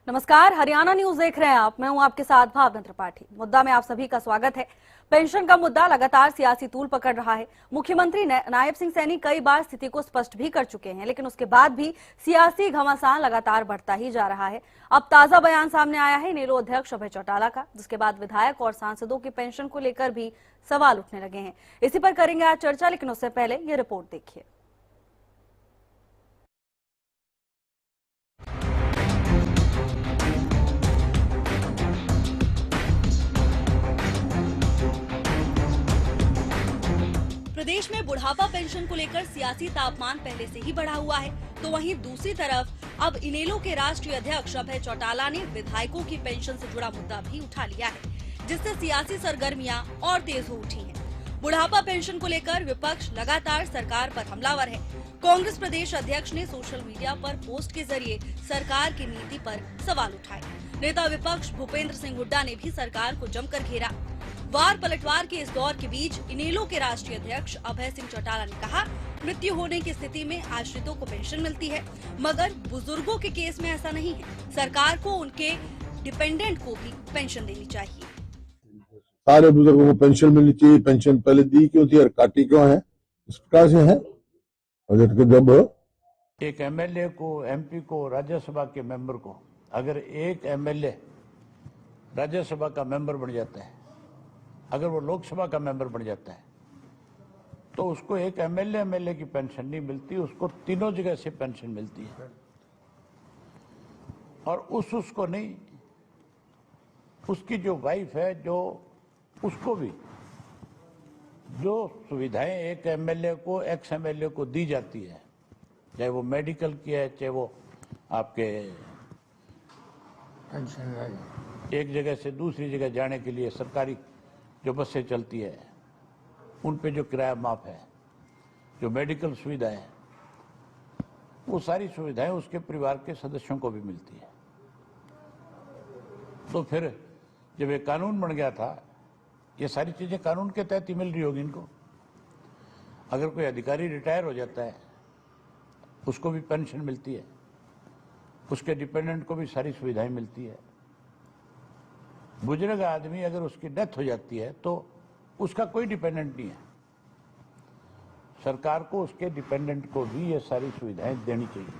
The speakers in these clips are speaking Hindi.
नमस्कार, हरियाणा न्यूज देख रहे हैं आप। मैं हूं आपके साथ भावना त्रिपाठी। मुद्दा में आप सभी का स्वागत है। पेंशन का मुद्दा लगातार सियासी तूल पकड़ रहा है। मुख्यमंत्री नायब सिंह सैनी कई बार स्थिति को स्पष्ट भी कर चुके हैं, लेकिन उसके बाद भी सियासी घमासान लगातार बढ़ता ही जा रहा है। अब ताजा बयान सामने आया है इनेलो अध्यक्ष अभय चौटाला का, जिसके बाद विधायक और सांसदों की पेंशन को लेकर भी सवाल उठने लगे हैं। इसी पर करेंगे आज चर्चा, लेकिन उससे पहले ये रिपोर्ट देखिए। प्रदेश में बुढ़ापा पेंशन को लेकर सियासी तापमान पहले से ही बढ़ा हुआ है, तो वहीं दूसरी तरफ अब इनेलो के राष्ट्रीय अध्यक्ष अभय चौटाला ने विधायकों की पेंशन से जुड़ा मुद्दा भी उठा लिया है, जिससे सियासी सरगर्मियां और तेज हो उठी हैं। बुढ़ापा पेंशन को लेकर विपक्ष लगातार सरकार पर हमलावर है। कांग्रेस प्रदेश अध्यक्ष ने सोशल मीडिया पर पोस्ट के जरिए सरकार की नीति पर सवाल उठाए। नेता विपक्ष भूपेंद्र सिंह हुड्डा ने भी सरकार को जमकर घेरा। वार पलटवार के इस दौर के बीच इनेलो के राष्ट्रीय अध्यक्ष अभय सिंह चौटाला ने कहा, मृत्यु होने की स्थिति में आश्रितों को पेंशन मिलती है, मगर बुजुर्गों के केस में ऐसा नहीं है। सरकार को उनके डिपेंडेंट को भी पेंशन देनी चाहिए। सारे बुजुर्गों को पेंशन मिलनी चाहिए। पेंशन पहले दी क्यों थी और काटी क्यों है, इस प्रकार से है। और जब एक एमएलए को, एमपी को, राज्यसभा के मेंबर को, अगर एक एमएलए राज्यसभा का मेंबर बन जाता है, अगर वो लोकसभा का मेंबर बन जाता है, तो उसको एक एमएलए की पेंशन नहीं मिलती, उसको तीनों जगह से पेंशन मिलती है। और उसको नहीं, उसकी जो वाइफ है, जो उसको भी जो सुविधाएं एक एमएलए को, एक्स एमएलए को दी जाती है, चाहे वो मेडिकल की है, चाहे वो आपके एक जगह से दूसरी जगह जाने के लिए सरकारी जो बसें चलती है, उन पे जो किराया माफ है, जो मेडिकल सुविधा है, वो सारी सुविधाएं उसके परिवार के सदस्यों को भी मिलती है। तो फिर जब ये कानून बन गया था, ये सारी चीजें कानून के तहत ही मिल रही होगी इनको। अगर कोई अधिकारी रिटायर हो जाता है, उसको भी पेंशन मिलती है, उसके डिपेंडेंट को भी सारी सुविधाएं मिलती है। बुजुर्ग आदमी अगर उसकी डेथ हो जाती है तो उसका कोई डिपेंडेंट नहीं है। सरकार को उसके डिपेंडेंट को भी ये सारी सुविधाएं देनी चाहिए।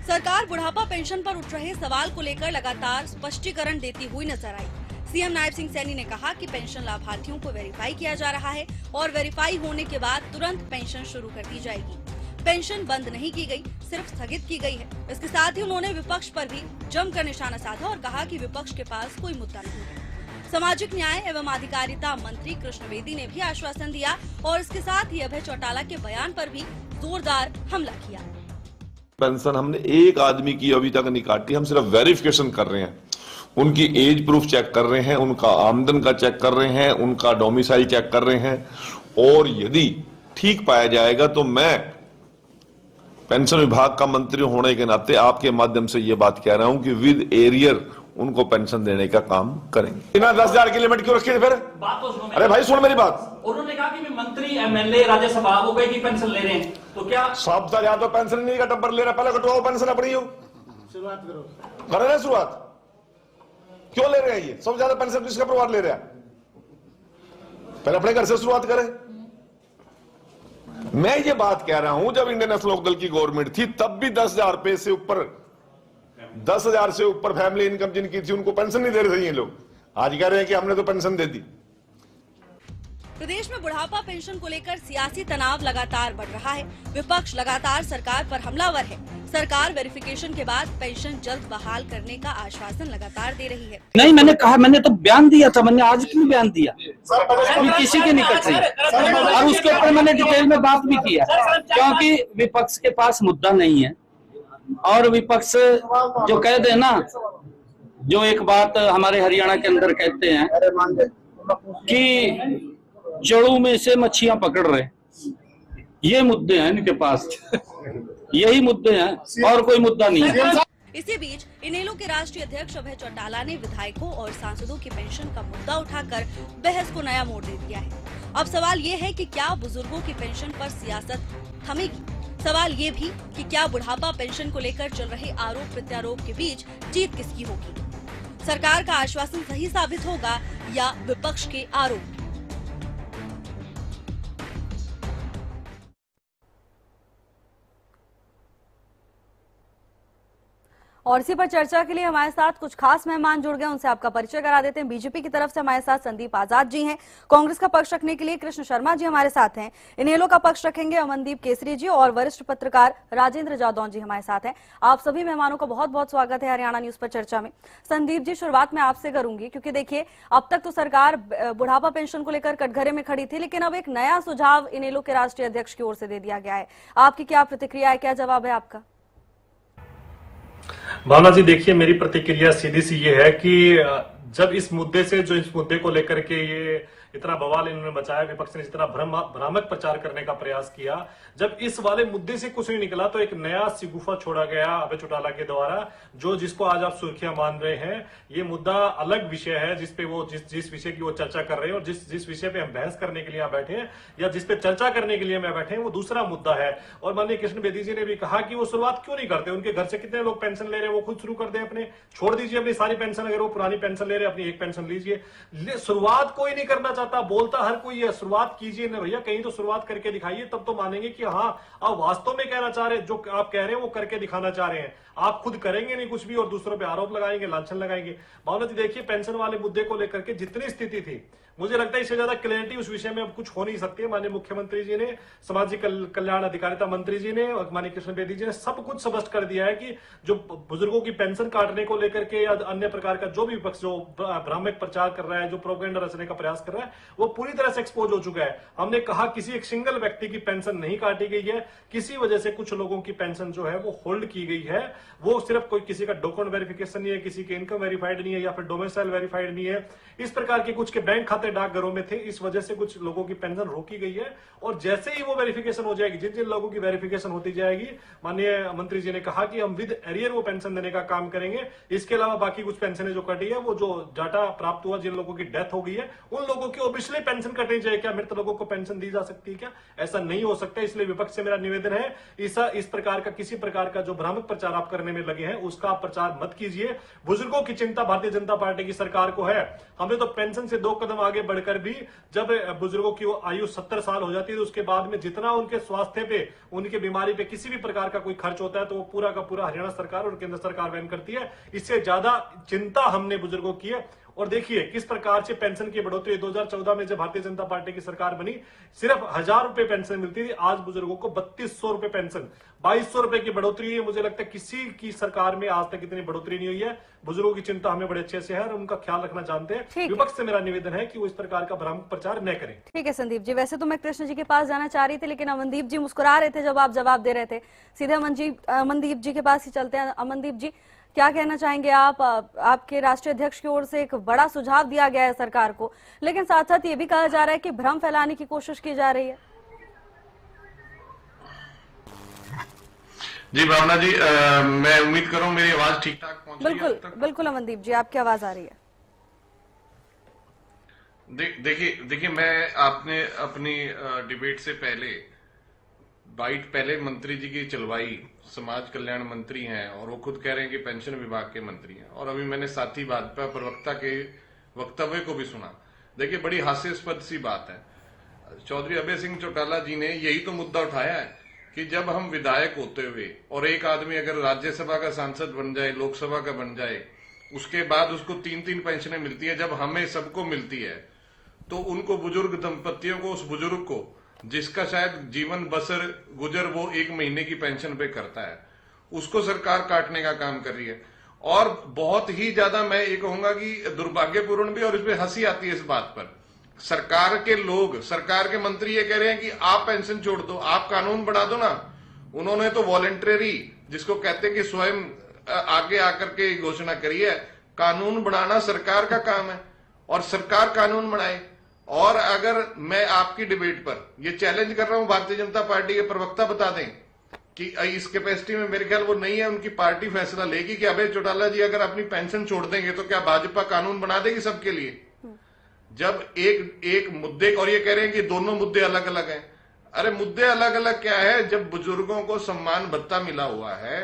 सरकार बुढ़ापा पेंशन पर उठ रहे सवाल को लेकर लगातार स्पष्टीकरण देती हुई नजर आई। सीएम नायब सिंह सैनी ने कहा कि पेंशन लाभार्थियों को वेरीफाई किया जा रहा है और वेरीफाई होने के बाद तुरंत पेंशन शुरू कर दी जाएगी। पेंशन बंद नहीं की गई, सिर्फ स्थगित की गई है। इसके साथ ही उन्होंने विपक्ष पर भी जमकर निशाना साधा और कहा कि विपक्ष के पास कोई मुद्दा नहीं है। सामाजिक न्याय एवं अधिकारिता मंत्री कृष्ण बेदी ने भी आश्वासन दिया और इसके साथ ही अभय चौटाला के बयान पर भी जोरदार हमला किया। पेंशन हमने एक आदमी की अभी तक नहीं काटी, हम सिर्फ वेरिफिकेशन कर रहे हैं। उनकी एज प्रूफ चेक कर रहे हैं, उनका आमदन का चेक कर रहे हैं, उनका डोमिसाइल चेक कर रहे हैं, और यदि ठीक पाया जाएगा तो मैं पेंशन विभाग का मंत्री होने के नाते आपके माध्यम से ये बात कह रहा हूं कि विद एरियर उनको पेंशन देने का काम करेंगे। बिना 10,000 की लिमिट क्यों रखी है फिर? बात तो सुनो। अरे भाई सुन मेरी बात। उन्होंने कहा कि मंत्री, एमएलए, राज्यसभा वो कहीं की पेंशन ले रहे हैं, तो क्या सब ज्यादा तो पेंशन नहीं का टब्बर ले रहा, पहले कटवाओ पेंशन अपनी हो, शुरुआत करो। कर रहे शुरुआत क्यों ले रहे हैं? ये सबसे ज्यादा पेंशन किसका परिवार ले रहा है? पहले अपने घर से शुरुआत करें। मैं ये बात कह रहा हूं, जब इंडियन नेशनल लोकदल की गवर्नमेंट थी तब भी 10,000 रुपए से ऊपर, 10,000 से ऊपर फैमिली इनकम जिनकी थी उनको पेंशन नहीं दे रहे थे ये लोग। आज कह रहे हैं कि हमने तो पेंशन दे दी। प्रदेश में बुढ़ापा पेंशन को लेकर सियासी तनाव लगातार बढ़ रहा है। विपक्ष लगातार सरकार पर हमलावर है। सरकार वेरिफिकेशन के बाद पेंशन जल्द बहाल करने का आश्वासन लगातार दे रही है। नहीं, मैंने कहा, मैंने तो बयान दिया था, मैंने आज भी बयान दिया, किसी के निकट से, और उसके ऊपर मैंने डिटेल में बात भी किया, क्योंकि विपक्ष के पास मुद्दा नहीं है। और विपक्ष जो कहते हैं ना, जो एक बात हमारे हरियाणा के अंदर कहते हैं कि जड़ों में से मच्छियां पकड़ रहे, ये मुद्दे हैं इनके पास, यही मुद्दे हैं और कोई मुद्दा नहीं है। इसी बीच इनेलो के राष्ट्रीय अध्यक्ष अभय चौटाला ने विधायकों और सांसदों की पेंशन का मुद्दा उठाकर बहस को नया मोड़ दे दिया है। अब सवाल ये है कि क्या बुजुर्गों की पेंशन पर सियासत थमेगी? सवाल ये भी कि क्या बुढ़ापा पेंशन को लेकर चल रहे आरोप प्रत्यारोप के बीच जीत किसकी होगी? सरकार का आश्वासन सही साबित होगा या विपक्ष के आरोप? और इसी पर चर्चा के लिए हमारे साथ कुछ खास मेहमान जुड़ गए, उनसे आपका परिचय करा देते हैं। बीजेपी की तरफ से हमारे साथ संदीप आजाद जी हैं, कांग्रेस का पक्ष रखने के लिए कृष्ण शर्मा जी हमारे साथ हैं, इनेलो का पक्ष रखेंगे अमनदीप केसरी जी, और वरिष्ठ पत्रकार राजेंद्र जादौन जी हमारे साथ हैं। आप सभी मेहमानों का बहुत बहुत स्वागत है हरियाणा न्यूज पर चर्चा में। संदीप जी, शुरुआत में आपसे करूंगी, क्योंकि देखिए अब तक तो सरकार बुढ़ापा पेंशन को लेकर कटघरे में खड़ी थी, लेकिन अब एक नया सुझाव इनेलो के राष्ट्रीय अध्यक्ष की ओर से दे दिया गया है। आपकी क्या प्रतिक्रिया है, क्या जवाब है आपका? भावना जी, देखिए मेरी प्रतिक्रिया सीधी सी ये है कि जब इस मुद्दे को लेकर के ये इतना बवाल इन्होंने मचाया, विपक्ष ने इतना भ्रामक प्रचार करने का प्रयास किया, जब इस वाले मुद्दे से कुछ नहीं निकला तो एक नया सिगुफा छोड़ा गया अभय चौटाला के द्वारा, जिसको आज आप सुर्खियां मान रहे हैं। ये मुद्दा अलग विषय है जिसपे वो जिस विषय की वो चर्चा कर रहे हैं, और जिस विषय पे हम बहस करने के लिए यहाँ बैठे हैं या जिस पे चर्चा करने के लिए मैं बैठे हैं वो दूसरा मुद्दा है। और माननीय कृष्ण बेदी जी ने भी कहा कि वो शुरुआत क्यों नहीं करते, उनके घर से कितने लोग पेंशन ले रहे हैं वो खुद शुरू कर दे, अपने छोड़ दीजिए अपनी सारी पेंशन, अगर वो पुरानी पेंशन ले रहे हैं अपनी एक पेंशन लीजिए। शुरुआत कोई नहीं करना चाहता, बोलता हर कोई है शुरुआत कीजिए ना भैया, कहीं तो शुरुआत करके दिखाइए, तब तो मानेंगे कि हाँ आप वास्तव में कहना चाह रहे हैं, जो आप कह रहे हैं वो करके दिखाना चाह रहे हैं। आप खुद करेंगे नहीं कुछ भी और दूसरों पे आरोप लगाएंगे, लांछन लगाएंगे। भावना जी, देखिए पेंशन वाले मुद्दे को लेकर के जितनी स्थिति थी, मुझे लगता है इससे ज्यादा क्लैरिटी उस विषय में अब कुछ हो नहीं सकती है। माननीय मुख्यमंत्री जी ने, सामाजिक कल्याण अधिकारिता मंत्री जी ने और माननीय कृष्ण बेदी जी ने सब कुछ स्पष्ट कर दिया है कि जो बुजुर्गों की पेंशन काटने को लेकर के या अन्य प्रकार का जो भी विपक्ष जो भ्रामक प्रचार कर रहा है, जो प्रोपेगेंडा रचने का प्रयास कर रहा है, वो पूरी तरह से एक्सपोज हो चुका है। हमने कहा किसी एक सिंगल व्यक्ति की पेंशन नहीं काटी गई है, किसी वजह से कुछ लोगों की पेंशन जो है वो होल्ड की गई है। वो सिर्फ कोई किसी का डॉक्यूमेंट वेरिफिकेशन नहीं है, किसी के इनकम वेरीफाइड नहीं है या फिर डोमिसाइल वेरीफाइड नहीं है, इस प्रकार के कुछ के बैंक खाते डाकघरों में थे, इस वजह से कुछ लोगों की पेंशन रोकी गई है। और जैसे ही वो वेरिफिकेशन हो जाएगी, जिन जिन लोगों की वेरिफिकेशन होती जाएगी, माननीय मंत्री जी ने कहा कि हम विद एरियर वो पेंशन देने का काम करेंगे। इसके अलावा बाकी कुछ पेंशन जो कटी है, वो जो डाटा प्राप्त हुआ, जिन लोगों की डेथ हो गई है उन लोगों की ऑब्वियसली पेंशन कटनी चाहिए। क्या मृत लोगों को पेंशन दी जा सकती है क्या? ऐसा नहीं हो सकता। इसलिए विपक्ष से मेरा निवेदन है, इस प्रकार का किसी प्रकार का जो भ्रामक प्रचार आप करने में लगे हैं उसका आप प्रचार मत कीजिए। बुजुर्गों की चिंता भारतीय जनता पार्टी की सरकार को है। हमने तो पेंशन से 2 कदम आगे बढ़कर भी, जब बुजुर्गों की आयु 70 साल हो जाती है तो उसके बाद में जितना उनके स्वास्थ्य पे, उनके बीमारी पे किसी भी प्रकार का कोई खर्च होता है तो वो पूरा का पूरा हरियाणा सरकार और केंद्र सरकार वहन करती है। इससे ज्यादा चिंता हमने बुजुर्गों की है। और देखिए किस प्रकार से पेंशन की बढ़ोतरी 2014 में जब भारतीय जनता पार्टी की सरकार बनी, सिर्फ 1000 रुपए पेंशन मिलती थी, आज बुजुर्गों को 3200 रुपए पेंशन, 2200 रुपए की बढ़ोतरी है। मुझे लगता है किसी की सरकार में आज तक इतनी बढ़ोतरी नहीं हुई है। बुजुर्गों की चिंता हमें बड़े अच्छे से है और उनका ख्याल रखना जानते हैं। विपक्ष से मेरा निवेदन है कि वो इस प्रकार का भ्रामक प्रचार न करें। ठीक है संदीप जी, वैसे तो मैं कृष्ण जी के पास जाना चाह रही थी, लेकिन अमनदीप जी मुस्कुरा रहे थे जब आप जवाब दे रहे थे। सीधे अमनदीप जी के पास ही चलते हैं। अमनदीप जी, क्या कहना चाहेंगे आप? आपके राष्ट्रीय अध्यक्ष की ओर से एक बड़ा सुझाव दिया गया है सरकार को, लेकिन साथ साथ ये भी कहा जा रहा है कि भ्रम फैलाने की कोशिश की जा रही है। जी भावना जी, मैं उम्मीद करूं मेरी आवाज ठीक ठाक पहुंच रही है। बिल्कुल बिल्कुल अमनदीप जी, आपकी आवाज आ रही है। देखिए मैं आपने अपनी डिबेट से पहले मंत्री जी की चलवाई, समाज कल्याण मंत्री हैं और वो खुद कह रहे हैं कि पेंशन विभाग के मंत्री हैं, और अभी मैंने साथी भाजपा प्रवक्ता के वक्तव्य को भी सुना। देखिए बड़ी हास्यास्पद सी बात है। चौधरी अभय सिंह चौटाला जी ने यही तो मुद्दा उठाया है कि जब हम विधायक होते हुए और एक आदमी अगर राज्यसभा का सांसद बन जाए, लोकसभा का बन जाए, उसके बाद उसको 3-3 पेंशनें मिलती है, जब हमें सबको मिलती है तो उनको बुजुर्ग दंपतियों को, उस बुजुर्ग को जिसका शायद जीवन बसर गुजर वो 1 महीने की पेंशन पे करता है, उसको सरकार काटने का काम कर रही है। और बहुत ही ज्यादा मैं ये कहूंगा कि दुर्भाग्यपूर्ण भी, और इसमें हंसी आती है इस बात पर। सरकार के लोग, सरकार के मंत्री ये कह रहे हैं कि आप पेंशन छोड़ दो, आप कानून बना दो ना। उन्होंने तो वॉलंटरी, जिसको कहते हैं कि स्वयं आगे आकर के घोषणा करी है। कानून बनाना सरकार का काम है और सरकार कानून बनाए। और अगर मैं आपकी डिबेट पर ये चैलेंज कर रहा हूं, भारतीय जनता पार्टी के प्रवक्ता बता दें कि इस कैपेसिटी में मेरे ख्याल वो नहीं है, उनकी पार्टी फैसला लेगी कि अभय चौटाला जी अगर अपनी पेंशन छोड़ देंगे तो क्या भाजपा कानून बना देगी सबके लिए? जब एक मुद्दे, और ये कह रहे हैं कि दोनों मुद्दे अलग अलग हैं। अरे मुद्दे अलग अलग क्या है, जब बुजुर्गों को सम्मान भत्ता मिला हुआ है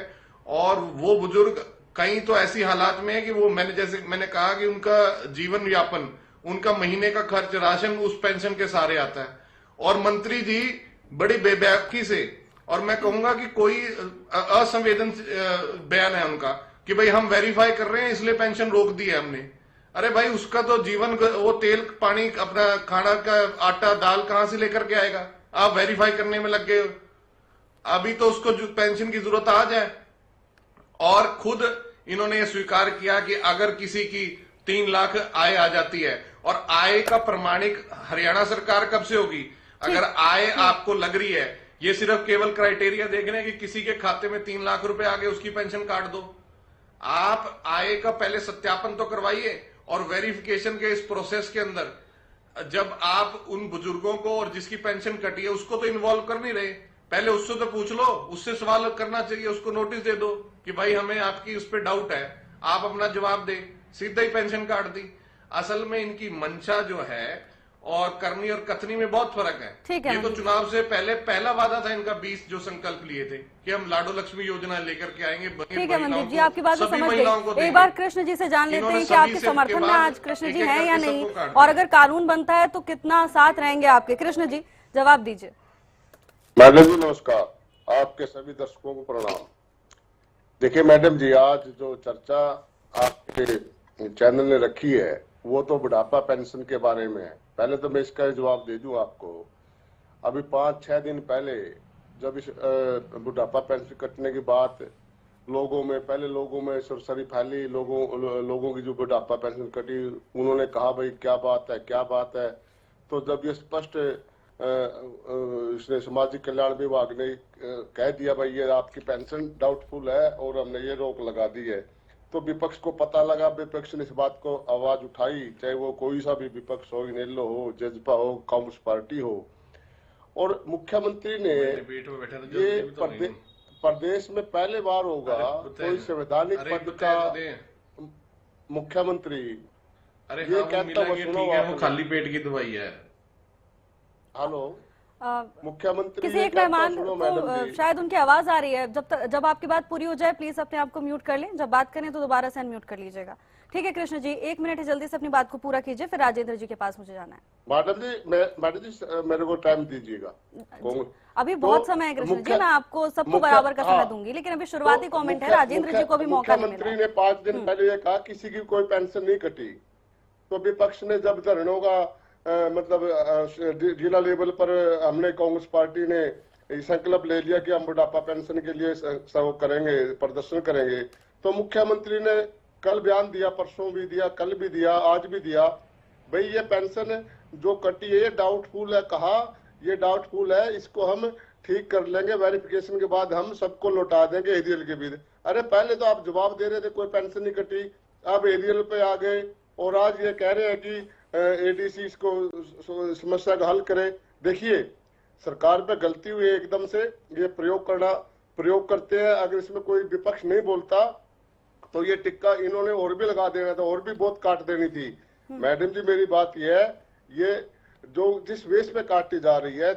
और वो बुजुर्ग कहीं तो ऐसी हालात में है कि वो मैंने कहा कि उनका जीवन यापन, उनका महीने का खर्च राशन उस पेंशन के सहारे आता है, और मंत्री जी बड़ी बेबाकी से, और मैं कहूंगा कि कोई असंवेदन बयान है उनका कि भाई हम वेरीफाई कर रहे हैं इसलिए पेंशन रोक दी है हमने। अरे भाई उसका तो जीवन, वो तेल पानी अपना खाना का आटा दाल कहां से लेकर के आएगा, आप वेरीफाई करने में लग गए हो। अभी तो उसको जो पेंशन की जरूरत आ जाए, और खुद इन्होंने ये स्वीकार किया कि अगर किसी की 3 लाख आय आ जाती है, और आय का प्रमाणिक हरियाणा सरकार कब से होगी? अगर आय आपको लग रही है, ये सिर्फ केवल क्राइटेरिया देख रहे हैं कि किसी के खाते में 3 लाख रुपए आ गए उसकी पेंशन काट दो। आप आय का पहले सत्यापन तो करवाइए, और वेरिफिकेशन के इस प्रोसेस के अंदर जब आप उन बुजुर्गों को और जिसकी पेंशन कटी है उसको तो इन्वॉल्व कर नहीं रहे, पहले उससे तो पूछ लो, उससे सवाल करना चाहिए, उसको नोटिस दे दो कि भाई हमें आपकी उस पर डाउट है, आप अपना जवाब दे, सीधा ही पेंशन काट दी। असल में इनकी मंशा जो है और करनी और कथनी में बहुत फर्क है। ठीक है, ये तो चुनाव से पहले पहला वादा था इनका 20 जो संकल्प लिए थे कि हम लाडो लक्ष्मी योजना लेकर के आएंगे। ठीक है मनदीप जी, आपकी बात समझ गई। एक बार कृष्ण जी से जान लेते हैं कि आपके समर्थन में आज कृष्ण जी हैं या नहीं, और अगर कानून बनता है तो कितना साथ रहेंगे आपके। कृष्ण जी जवाब दीजिए। मैडम जी नमस्कार, आपके सभी दर्शकों को प्रणाम। देखिए मैडम जी, आज जो चर्चा आपके चैनल ने रखी है वो तो बुढ़ापा पेंशन के बारे में है। पहले तो मैं इसका जवाब दे दूं आपको। अभी 5-6 दिन पहले जब इस बुढ़ापा पेंशन कटने की बात लोगों में सरसरी फैली, लोगों की जो बुढ़ापा पेंशन कटी, उन्होंने कहा भाई क्या बात है। तो जब ये स्पष्ट इसने सामाजिक कल्याण विभाग ने कह दिया भाई ये आपकी पेंशन डाउटफुल है और हमने ये रोक लगा दी है, तो विपक्ष को पता लगा, विपक्ष ने इस बात को आवाज उठाई, चाहे वो कोई सा भी विपक्ष हो, इनेलो हो, जजपा हो, कांग्रेस पार्टी हो। और मुख्यमंत्री ने ये प्रदेश में पहले बार होगा कोई संवैधानिक पद का मुख्यमंत्री ये कहता हुआ सुनो, वो खाली पेट की दवाई है। हेलो मुख्यमंत्री किसी एक मेहमान को शायद उनकी आवाज आ रही है। जब आपकी बात पूरी हो जाए प्लीज अपने आप को म्यूट कर लें, जब बात करें तो दोबारा से अनम्यूट कर लीजिएगा। ठीक है कृष्ण जी, 1 मिनट है, जल्दी से अपनी बात को पूरा कीजिए, फिर राजेंद्र जी के पास मुझे जाना है। मैडम जी मेरे को टाइम दीजिएगा। अभी बहुत समय है कृष्ण जी, मैं आपको सबको बराबर का समय दूंगी, लेकिन अभी शुरुआती कमेंट है, राजेंद्र जी को भी मौका नहीं मिला। मुख्यमंत्री ने 5 दिन पहले ये कहा किसी की कोई पेंशन नहीं कटी, तो विपक्ष ने जब धरनों का मतलब जिला लेवल पर हमने कांग्रेस पार्टी ने संकल्प ले लिया कि हम बुढ़ापा पेंशन के लिए सहयोग करेंगे, प्रदर्शन करेंगे, तो मुख्यमंत्री ने कल बयान दिया, परसों भी दिया, कल भी दिया, आज भी दिया, भाई ये पेंशन जो कटी है ये डाउटफुल है। कहा ये डाउटफुल है, इसको हम ठीक कर लेंगे, वेरिफिकेशन के बाद हम सबको लौटा देंगे एरियल के भी। अरे पहले तो आप जवाब दे रहे थे कोई पेंशन नहीं कटी, अब एरियल पे आ गए और आज ये कह रहे हैं कि एडीसी इसको समस्या का हल करे। देखिए सरकार पे गलती हुई है, एकदम से ये प्रयोग करते हैं। अगर इसमें कोई विपक्ष नहीं बोलता तो ये टिक्का इन्होंने और भी लगा देना था, और भी बहुत काट देनी थी। मैडम जी मेरी बात ये है, ये जो जिस वेस पे काटी जा रही है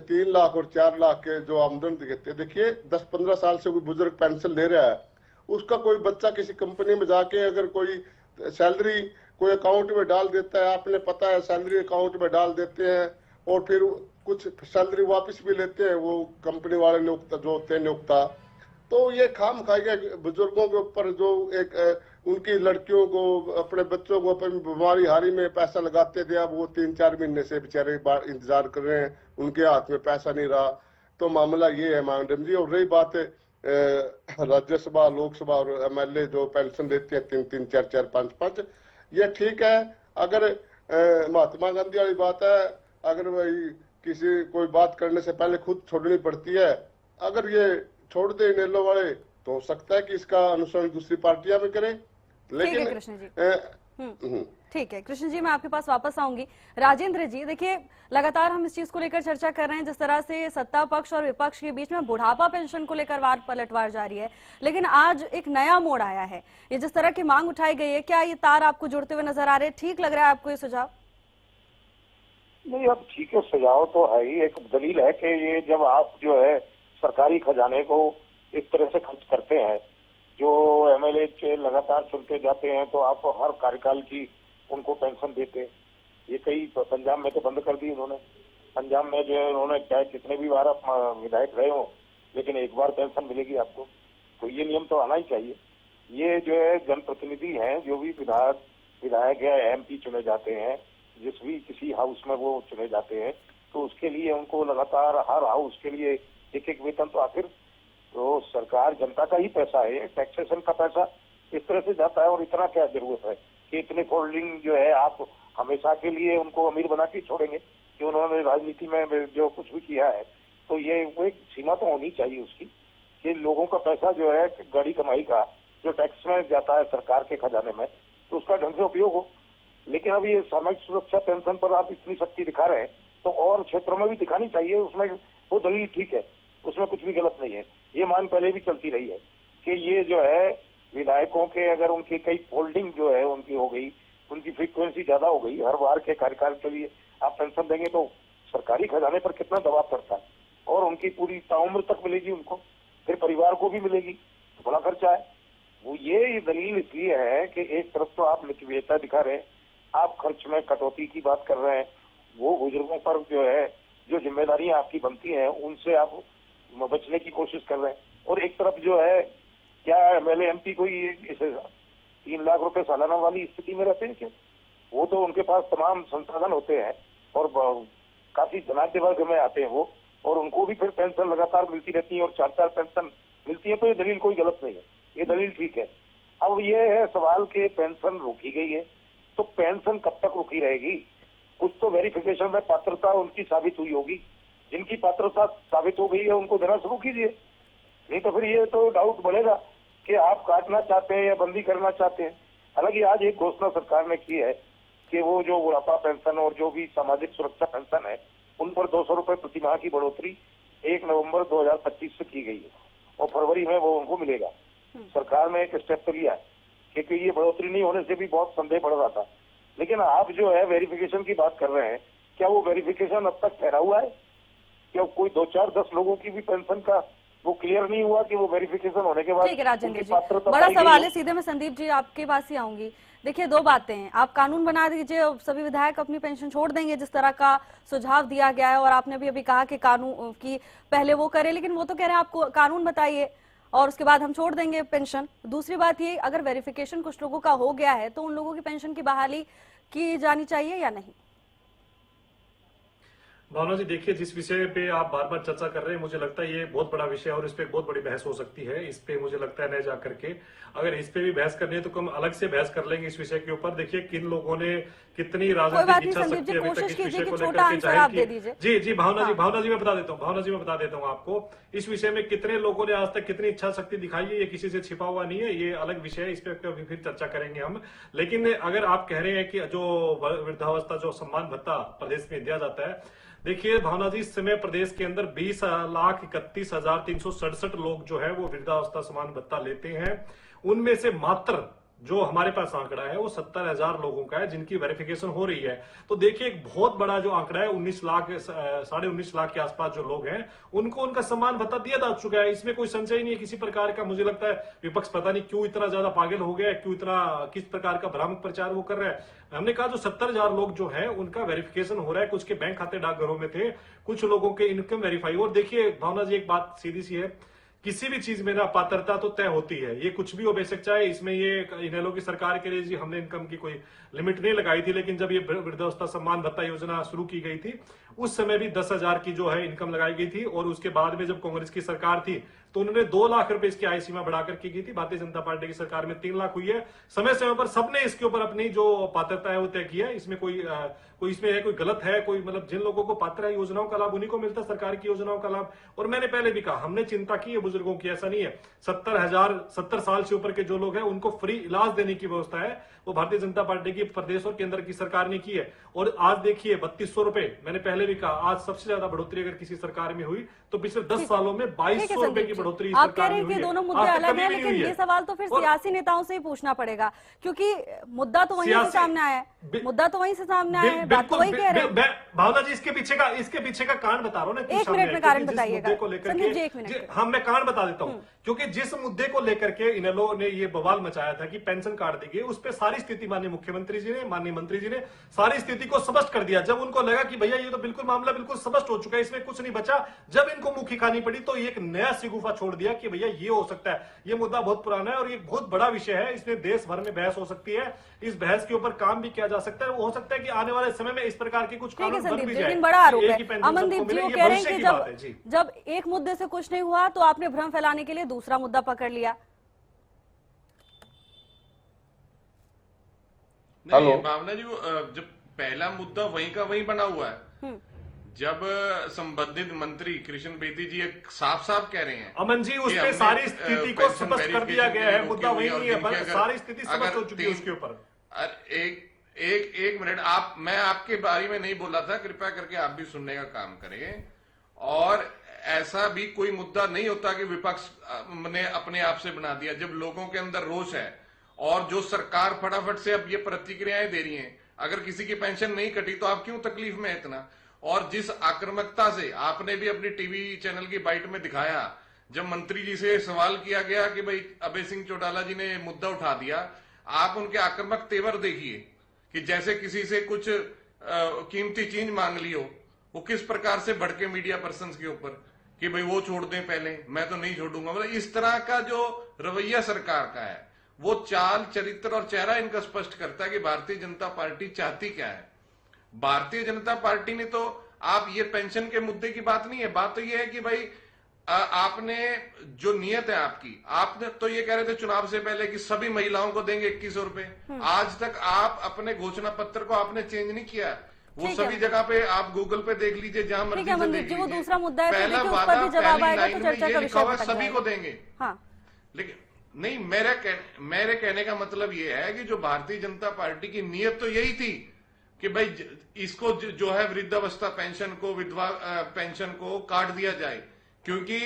3 लाख और 4 लाख के जो आमदन देते, देखिए 10-15 साल से कोई बुजुर्ग पेंशन ले रहा है, उसका कोई बच्चा किसी कंपनी में जाके अगर कोई सैलरी कोई अकाउंट में डाल देता है, आपने पता है सैलरी अकाउंट में डाल देते हैं और फिर कुछ सैलरी वापस भी लेते हैं वो कंपनी वाले नियोक्ता जो होते हैं नियोक्ता। तो ये खाम खाएगा बुजुर्गों के ऊपर, जो एक उनकी लड़कियों को, अपने बच्चों को अपनी बीमारी हारी में पैसा लगाते थे, अब वो 3-4 महीने से बेचारे इंतजार कर रहे हैं, उनके हाथ में पैसा नहीं रहा। तो मामला ये है मैडम जी। और रही बात राज्यसभा, लोकसभा और MLA जो पेंशन देते हैं 3-3, 4-4, 5-5, ये ठीक है। अगर महात्मा गांधी वाली बात है, अगर भाई किसी कोई बात करने से पहले खुद छोड़नी पड़ती है, अगर ये छोड़ दे इनेलो वाले तो हो सकता है कि इसका अनुसरण दूसरी पार्टियां भी करें। लेकिन कृष्ण जी ठीक है कृष्ण जी, मैं आपके पास वापस आऊंगी। राजेंद्र जी देखिए, लगातार हम इस चीज को लेकर चर्चा कर रहे हैं, जिस तरह से सत्ता पक्ष और विपक्ष के बीच में बुढ़ापा पेंशन को लेकर वार पलटवार जारी है, लेकिन आज एक नया मोड़ आया है। ये जिस तरह की मांग उठाई गई है, क्या ये तार आपको जुड़ते हुए नजर आ रहे हैं? ठीक लग रहा है आपको ये सुझाव? नहीं, अब ठीक है, सुझाव तो है ही। एक दलील है कि ये जब आप जो है सरकारी खजाने को इस तरह से खर्च करते हैं, जो एमएलए के लगातार चुनते जाते हैं, तो आप हर कार्यकाल की उनको पेंशन देते हैं। ये कई पंजाब में तो बंद कर दी उन्होंने। पंजाब में जो है उन्होंने चाहे कितने भी बार आप विधायक रहे हो, लेकिन एक बार पेंशन मिलेगी आपको। तो ये नियम तो आना ही चाहिए। ये जो है जनप्रतिनिधि हैं, जो भी विधायक या एमपी चुने जाते हैं, जिस भी किसी हाउस में वो चुने जाते हैं, तो उसके लिए उनको लगातार हर हाउस के लिए एक एक वेतन, तो आखिर तो सरकार जनता का ही पैसा है, टैक्सेशन का पैसा इस तरह से जाता है। और इतना क्या जरूरत है कि इतने फोल्डिंग जो है आप हमेशा के लिए उनको अमीर बना के छोड़ेंगे कि उन्होंने राजनीति में जो कुछ भी किया है। तो ये वो एक सीमा तो होनी चाहिए उसकी, कि लोगों का पैसा जो है गड़ी कमाई का जो टैक्स में जाता है सरकार के खजाने में, तो उसका ढंग से उपयोग हो। लेकिन अब ये सामाजिक सुरक्षा पेंशन पर आप इतनी शक्ति दिखा रहे हैं, तो और क्षेत्रों में भी दिखानी चाहिए। उसमें वो दलील ठीक है, उसमें कुछ भी गलत नहीं है। ये मान पहले भी चलती रही है कि ये जो है विधायकों के अगर उनकी कई फोल्डिंग जो है उनकी हो गई, उनकी फ्रीक्वेंसी ज्यादा हो गई, हर बार के कार्यकाल के लिए आप पेंशन देंगे तो सरकारी खजाने पर कितना दबाव पड़ता है, और उनकी पूरी ताउम्र तक मिलेगी उनको, फिर परिवार को भी मिलेगी, तो बड़ा खर्चा है। वो ये दलील इसलिए है कि एक तरफ तो आप निचवेता दिखा रहे हैं, आप खर्च में कटौती की बात कर रहे हैं, वो बुजुर्गों पर जो है जो जिम्मेदारियां आपकी बनती हैं उनसे आप बचने की कोशिश कर रहे हैं। और एक तरफ जो है क्या एमएलए एमपी कोई 3 लाख रुपए सालाना वाली स्थिति में रहते हैं क्या? वो तो उनके पास तमाम संसाधन होते हैं और काफी धनाढ्य वर्ग में आते हैं वो, और उनको भी फिर पेंशन लगातार मिलती रहती है और 4-4 पेंशन मिलती है। तो ये दलील कोई गलत नहीं है, ये दलील ठीक है। अब ये है सवाल कि पेंशन रोकी गई है, तो पेंशन कब तक रोकी रहेगी? कुछ तो वेरिफिकेशन में पात्रता उनकी साबित हुई होगी। जिनकी पात्रता साबित हो गई है उनको देना शुरू कीजिए, नहीं तो फिर ये तो डाउट बढ़ेगा कि आप काटना चाहते हैं या बंदी करना चाहते हैं। हालांकि आज एक घोषणा सरकार ने की है कि वो जो बुढ़ापा पेंशन और जो भी सामाजिक सुरक्षा पेंशन है उन पर 200 रुपए प्रति माह की बढ़ोतरी 1 नवंबर 2025 से की गई है, और फरवरी में वो उनको मिलेगा। सरकार ने एक स्टेप तो लिया है, क्योंकि ये बढ़ोतरी नहीं होने से भी बहुत संदेह बढ़ रहा था। लेकिन आप जो है वेरिफिकेशन की बात कर रहे हैं, क्या वो वेरिफिकेशन अब तक ठहरा हुआ है? क्या कोई 2-4-10 लोगों की भी पेंशन का वो क्लियर नहीं हुआ कि वो वेरिफिकेशन होने के बाद? ठीक है राजेंद्र जी, बड़ा सवाल है। सीधे मैं संदीप जी आपके पास ही आऊंगी। देखिए, 2 बातें हैं, आप कानून बना दीजिए, सभी विधायक अपनी पेंशन छोड़ देंगे जिस तरह का सुझाव दिया गया है, और आपने भी अभी कहा कि कानून की पहले वो करे, लेकिन वो तो कह रहे हैं आपको कानून बताइए और उसके बाद हम छोड़ देंगे पेंशन। दूसरी बात ये, अगर वेरिफिकेशन कुछ लोगों का हो गया है तो उन लोगों की पेंशन की बहाली की जानी चाहिए या नहीं? भावना जी, देखिए, जिस विषय पे आप बार बार चर्चा कर रहे हैं, मुझे लगता है ये बहुत बड़ा विषय है और इस पे बहुत बड़ी बहस हो सकती है। इस पे मुझे लगता है न जा करके, अगर इस पे भी बहस करनी है तो हम अलग से बहस कर लेंगे इस विषय के ऊपर। देखिए, किन लोगों ने कितनी राजनीतिक इच्छा शक्ति अभी तक इस विषय को लेकर के जाहिर की। जी भावना जी मैं बता देता हूँ आपको, इस विषय में कितने लोगों ने आज तक कितनी इच्छा शक्ति दिखाई है, ये किसी से छिपा हुआ नहीं है, ये अलग विषय है, इस पे कभी फिर चर्चा करेंगे हम। लेकिन अगर आप कह रहे हैं कि जो वृद्धावस्था जो सम्मान भत्ता प्रदेश में दिया जाता है, देखिए भावना जी, इस समय प्रदेश के अंदर 20,31,367 लोग जो है वो वृद्धावस्था सम्मान भत्ता लेते हैं। उनमें से मात्र जो हमारे पास आंकड़ा है वो 70,000 लोगों का है जिनकी वेरिफिकेशन हो रही है। तो देखिए, एक बहुत बड़ा जो आंकड़ा है, 19 लाख 19.5 लाख के आसपास जो लोग हैं उनको उनका सम्मान भत्ता दिया जा चुका है। इसमें कोई संशय नहीं है किसी प्रकार का। मुझे लगता है विपक्ष पता नहीं क्यों इतना ज्यादा पागल हो गया है, क्यों इतना किस प्रकार का भ्रामक प्रचार वो कर रहा है। हमने कहा जो 70,000 लोग जो है उनका वेरिफिकेशन हो रहा है, कुछ के बैंक खाते डाकघरों में थे, कुछ लोगों के इनकम वेरीफाई। और देखिए भावना जी, एक बात सीधी सी है, किसी भी चीज में ना पात्रता तो तय होती है, ये कुछ भी हो बेशक चाहे इसमें ये इनेलो की सरकार के लिए जी हमने इनकम की कोई लिमिट नहीं लगाई थी, लेकिन जब ये वृद्धावस्था सम्मान भत्ता योजना शुरू की गई थी उस समय भी 10,000 की जो है इनकम लगाई गई थी, और उसके बाद में जब कांग्रेस की सरकार थी तो उन्होंने 2 लाख रुपए इसकी आय सीमा बढ़ाकर की गई थी। भारतीय जनता पार्टी की सरकार में 3 लाख हुई है। समय समय पर सबने इसके ऊपर अपनी जो पात्रता है वो तय किया है। इसमें कोई इसमें है कोई गलत है, कोई मतलब जिन लोगों को पात्र है योजनाओं का लाभ उन्हीं को मिलता है, सरकार की योजनाओं का लाभ। और मैंने पहले भी कहा, हमने चिंता की है बुजुर्गों की, ऐसा नहीं है। 70 साल से ऊपर के जो लोग हैं उनको फ्री इलाज देने की व्यवस्था है, वो भारतीय जनता पार्टी की प्रदेश और केंद्र की सरकार ने की है। और आज देखिए 3200 रुपए, मैंने पहले भी कहा, आज सबसे ज्यादा बढ़ोतरी अगर किसी सरकार में हुई तो पिछले 10 सालों में 2200 रुपए की बढ़ोतरी इस आप सरकार कह रहे में हैं कि हुई है। दोनों मुद्दे आज तक अलग कभी हैं, भी नहीं लेकिन हुई ये है। सवाल तो फिर और सियासी नेताओं से ही पूछना पड़ेगा, क्योंकि मुद्दा तो वहीं से सियासी- सामने आया है, मुद्दा तो वहीं से सामने आया है, बात तो वही कह रहे हैं। भावना जी इसके पीछे का कारण बता रहा हूँ ना, क्यों एक सामने मिनट आया? में कारण क्योंकि जिस बताइएगा। मुद्दे को लेकर संदीप के- जी, एक मिनट। हाँ, मैं कारण बता देता हूँ, क्योंकि जिस मुद्दे को लेकर के इनेलो ने ये बवाल मचाया था कि पेंशन काट दी गई, उस पर सारी स्थिति माननीय मुख्यमंत्री जी ने, माननीय मंत्री जी ने सारी स्थिति को स्पष्ट कर दिया। जब उनको लगा कि भैया ये तो बिल्कुल मामला बिल्कुल स्पष्ट हो चुका है, इसमें कुछ नहीं बचा, जब इनको मुखी खानी पड़ी तो एक नया सिगुफा छोड़ दिया कि भैया ये हो सकता है, ये मुद्दा बहुत पुराना है और ये बहुत बड़ा विषय है, इसमें देश भर में बहस हो सकती है, इस बहस के ऊपर काम भी किया जा सकता है। वो हो सकता है कि आने वाले समय में इस प्रकार की कुछ ठीक है कानून बन संदीप भी जी, जाए। लेकिन बड़ा आरोप एक है। ही पेंशन अमनदीप सबको जी मिले, वो ये कह रहे भविष्य हैं कि की बात है जी। जब एक मुद्दे से कुछ नहीं हुआ तो आपने भ्रम फैलाने के लिए दूसरा मुद्दा पकड़ लिया। नहीं हेलो। भावना जी, वो जब पहला मुद्दा वहीं का वहीं बना हुआ है, जब संबंधित मंत्री कृष्ण बेदी जी एक साफ साफ कह रहे हैं अमन जी, उस कि पे हमने, सारी स्थिति को पेंशन स्पष्ट कर दिया वेरिफिकेशन गया है, रोकी मुद्दा हुई वही और नहीं है, जिनकी अगर- सारी स्थिति स्पष्ट अगर हो चुकी है उसके ऊपर। एक मिनट, आप, मैं आपके बारे में नहीं बोला था, कृपया करके आप भी सुनने का काम करें। और ऐसा भी कोई मुद्दा नहीं होता कि विपक्ष ने अपने आप से बना दिया। जब लोगों के अंदर रोष है और जो सरकार फटाफट से अब ये प्रतिक्रियाएं दे रही हैं, अगर किसी की पेंशन नहीं कटी तो आप क्यों तकलीफ में इतना? और जिस आक्रामकता से आपने भी अपनी टीवी चैनल की बाइट में दिखाया, जब मंत्री जी से सवाल किया गया कि भाई अभय सिंह चौटाला जी ने मुद्दा उठा दिया, आप उनके आक्रामक तेवर देखिए कि जैसे किसी से कुछ कीमती चीज मांग ली हो, वो किस प्रकार से भड़के मीडिया पर्सन के ऊपर कि भाई वो छोड़ दें पहले, मैं तो नहीं छोड़ूंगा। मतलब इस तरह का जो रवैया सरकार का है, वो चाल, चरित्र और चेहरा इनका स्पष्ट करता है कि भारतीय जनता पार्टी चाहती क्या है। भारतीय जनता पार्टी ने तो, आप ये पेंशन के मुद्दे की बात नहीं है, बात तो ये है कि भाई आपने जो नियत है आपकी, आपने तो ये कह रहे थे चुनाव से पहले कि सभी महिलाओं को देंगे 2100 रुपए। आज तक आप अपने घोषणा पत्र को आपने चेंज नहीं किया। वो ठीक सभी है। जगह पे आप गूगल पे देख लीजिए, जहां ठीक मर्जी है से मनदीप देख जी, वो लीजिए। दूसरा मुद्दा है, फिर पहला देखिए उस पर वादा भी जवाब पहली आएगा तो लाइन में चर्चा ये का लिखा विषय हुआ है, भटक सभी जाएगा। को देंगे। हाँ, लेकिन नहीं, मेरे कहने का मतलब ये है कि जो भारतीय जनता पार्टी की नीयत तो यही थी कि भाई इसको जो है वृद्धावस्था पेंशन को, विधवा पेंशन को काट दिया जाए, क्योंकि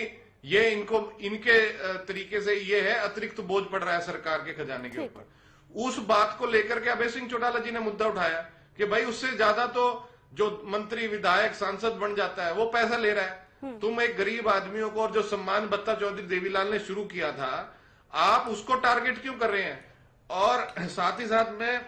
ये इनके तरीके से ये है अतिरिक्त बोझ पड़ रहा है सरकार के खजाने के ऊपर। उस बात को लेकर के अभय सिंह चौटाला जी ने मुद्दा उठाया कि भाई उससे ज्यादा तो जो मंत्री, विधायक, सांसद बन जाता है वो पैसा ले रहा है। तुम एक गरीब आदमियों को, और जो सम्मान भत्ता चौधरी देवीलाल ने शुरू किया था, आप उसको टारगेट क्यों कर रहे हैं? और साथ ही साथ में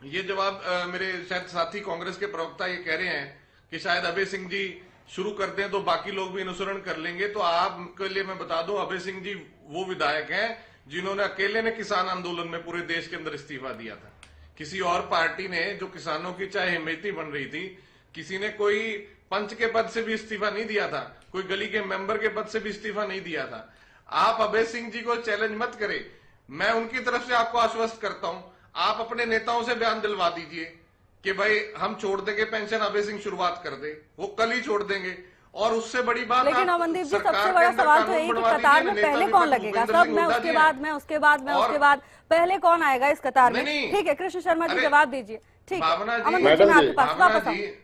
ये जवाब मेरे शायद साथी कांग्रेस के प्रवक्ता ये कह रहे हैं कि शायद अभय सिंह जी शुरू कर दें तो बाकी लोग भी अनुसरण कर लेंगे। तो आपके लिए मैं बता दूं, अभय सिंह जी वो विधायक हैं जिन्होंने अकेले ने किसान आंदोलन में पूरे देश के अंदर इस्तीफा दिया था। किसी और पार्टी ने, जो किसानों की चाहे हिमैती बन रही थी, किसी ने कोई पंच के पद से भी इस्तीफा नहीं दिया था, कोई गली के मेंबर के पद से भी इस्तीफा नहीं दिया था। आप अभय सिंह जी को चैलेंज मत करें, मैं उनकी तरफ से आपको आश्वस्त करता हूं, आप अपने नेताओं से बयान दिलवा दीजिए कि भाई हम छोड़ देंगे पेंशन, अभय सिंह शुरुआत कर दे, वो कल ही छोड़ देंगे। और उससे बड़ी बात, लेकिन अमनदीप जी, सबसे बड़ा सवाल तो है कि कतार में पहले कौन लगेगा? सब मैं उसके बाद, मैं उसके बाद, मैं उसके बाद, पहले कौन आएगा इस कतार में? ठीक है कृष्ण शर्मा जी, जवाब दीजिए। ठीक है अमनदीप जी, मैं आपके पास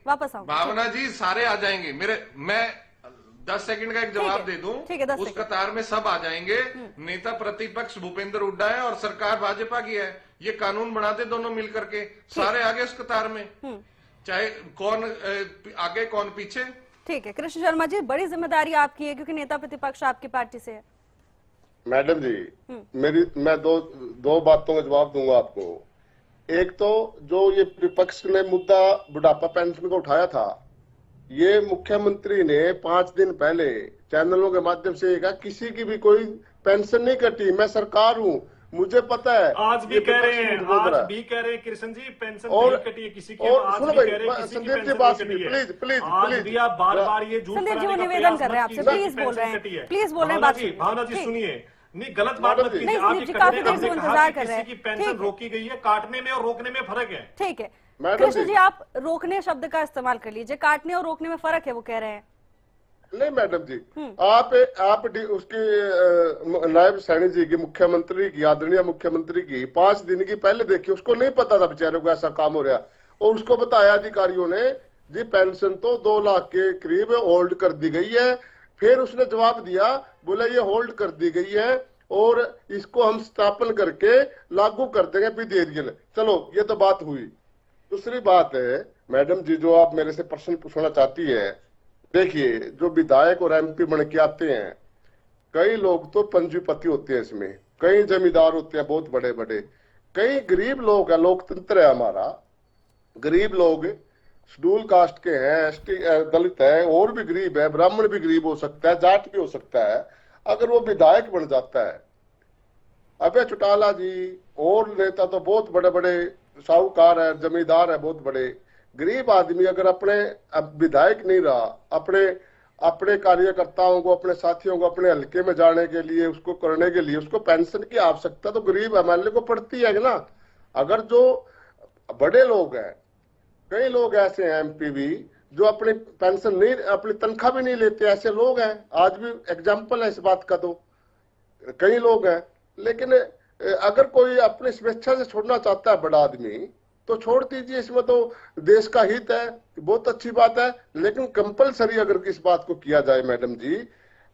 वापस आऊं। भावना जी, सारे आ जाएंगे। मैं 10 सेकंड का एक जवाब दे दूं, ठीक है, 10 उस कतार में सब आ जाएंगे। नेता प्रतिपक्ष भूपेंद्र हुड्डा है और सरकार भाजपा की है, ये कानून बना दे दोनों मिलकर के, सारे आगे उस कतार में, चाहे कौन आगे कौन पीछे। ठीक है कृष्ण शर्मा जी, बड़ी जिम्मेदारी आपकी है क्योंकि नेता प्रतिपक्ष आपकी पार्टी से है। मैडम जी, मैं दो बातों का जवाब दूंगा आपको। एक तो जो ये विपक्ष ने मुद्दा बुढ़ापा पेंशन को उठाया था, ये मुख्यमंत्री ने 5 दिन पहले चैनलों के माध्यम से कहा किसी की भी कोई पेंशन नहीं कटी, मैं सरकार हूं, मुझे पता है। आज भी कह रहे हैं, आज भी कह रहे हैं कृष्ण जी, पेंशन और नहीं कटी है किसी की। और आज सुनो भी भाई, कह रहे हैं किसी की संदीप जी पेंशन बात नहीं कटी है। प्लीज प्लीज आज प्लीज भी आप बार-बार ये झूठ संदीप जी, वो फैलाने का निवेदन प्रयास कर रहे हैं मत आपसे, कीजिए प्लीज कि बोल रहे हैं, पेंशन कटी है। प्लीज बोल रहे हैं, बात भावना जी सुनिए, नहीं गलत बात मत कीजिए। नहीं, आप संदीप जी, काफी देर से आपने इंतजार कहा कर रहे कि हैं। किसी की पेंशन रोकी गई है, काटने में और रोकने में फर्क है। ठीक है मैडम कृष्ण जी, जी, आप रोकने शब्द का इस्तेमाल कर लीजिए, काटने और रोकने में फर्क है वो कह रहे हैं। नहीं मैडम जी, आप उसकी नायब सैनी जी की, मुख्यमंत्री की, आदरणीय मुख्यमंत्री की 5 दिन की पहले देखी, उसको नहीं पता था बेचारे को ऐसा काम हो रहा, और उसको बताया अधिकारियों ने जी पेंशन तो 2 लाख के करीब होल्ड कर दी गई है, फिर उसने जवाब दिया, बोला ये होल्ड कर दी गई है और इसको हम स्थापन करके लागू कर देंगे विधेयक। चलो ये तो बात हुई। दूसरी बात है मैडम जी, जो आप मेरे से प्रश्न पूछना चाहती है, देखिए जो विधायक और एमपी बन के आते हैं, कई लोग तो पंजीपति होते हैं, इसमें कई जमींदार होते हैं बहुत बड़े बड़े, कई गरीब लोग हैं, लोकतंत्र है हमारा, गरीब लोग शेड्यूल कास्ट के हैं, एसटी दलित है, और भी गरीब है, ब्राह्मण भी गरीब हो सकता है, जाट भी हो सकता है, अगर वो विधायक बन जाता है। अबे चौटाला जी और नेता तो बहुत बड़े बड़े साहूकार है, जमींदार है बहुत बड़े, गरीब आदमी अगर अपने विधायक नहीं रहा, अपने कार्यकर्ताओं को, अपने साथियों को अपने हल्के में जाने के लिए, उसको करने के लिए उसको पेंशन की आवश्यकता तो गरीब एमएलए को पड़ती है ना। अगर जो बड़े लोग हैं, कई लोग ऐसे हैं एमपी भी जो अपनी पेंशन नहीं, अपनी तनख्वाह भी नहीं लेते, ऐसे लोग हैं, आज भी एग्जाम्पल है इस बात का, तो कई लोग हैं। लेकिन अगर कोई अपनी स्वेच्छा से छोड़ना चाहता है बड़ा आदमी, तो छोड़ दीजिए, इसमें तो देश का हित है, बहुत अच्छी बात है। लेकिन कंपलसरी अगर इस बात को किया जाए मैडम जी,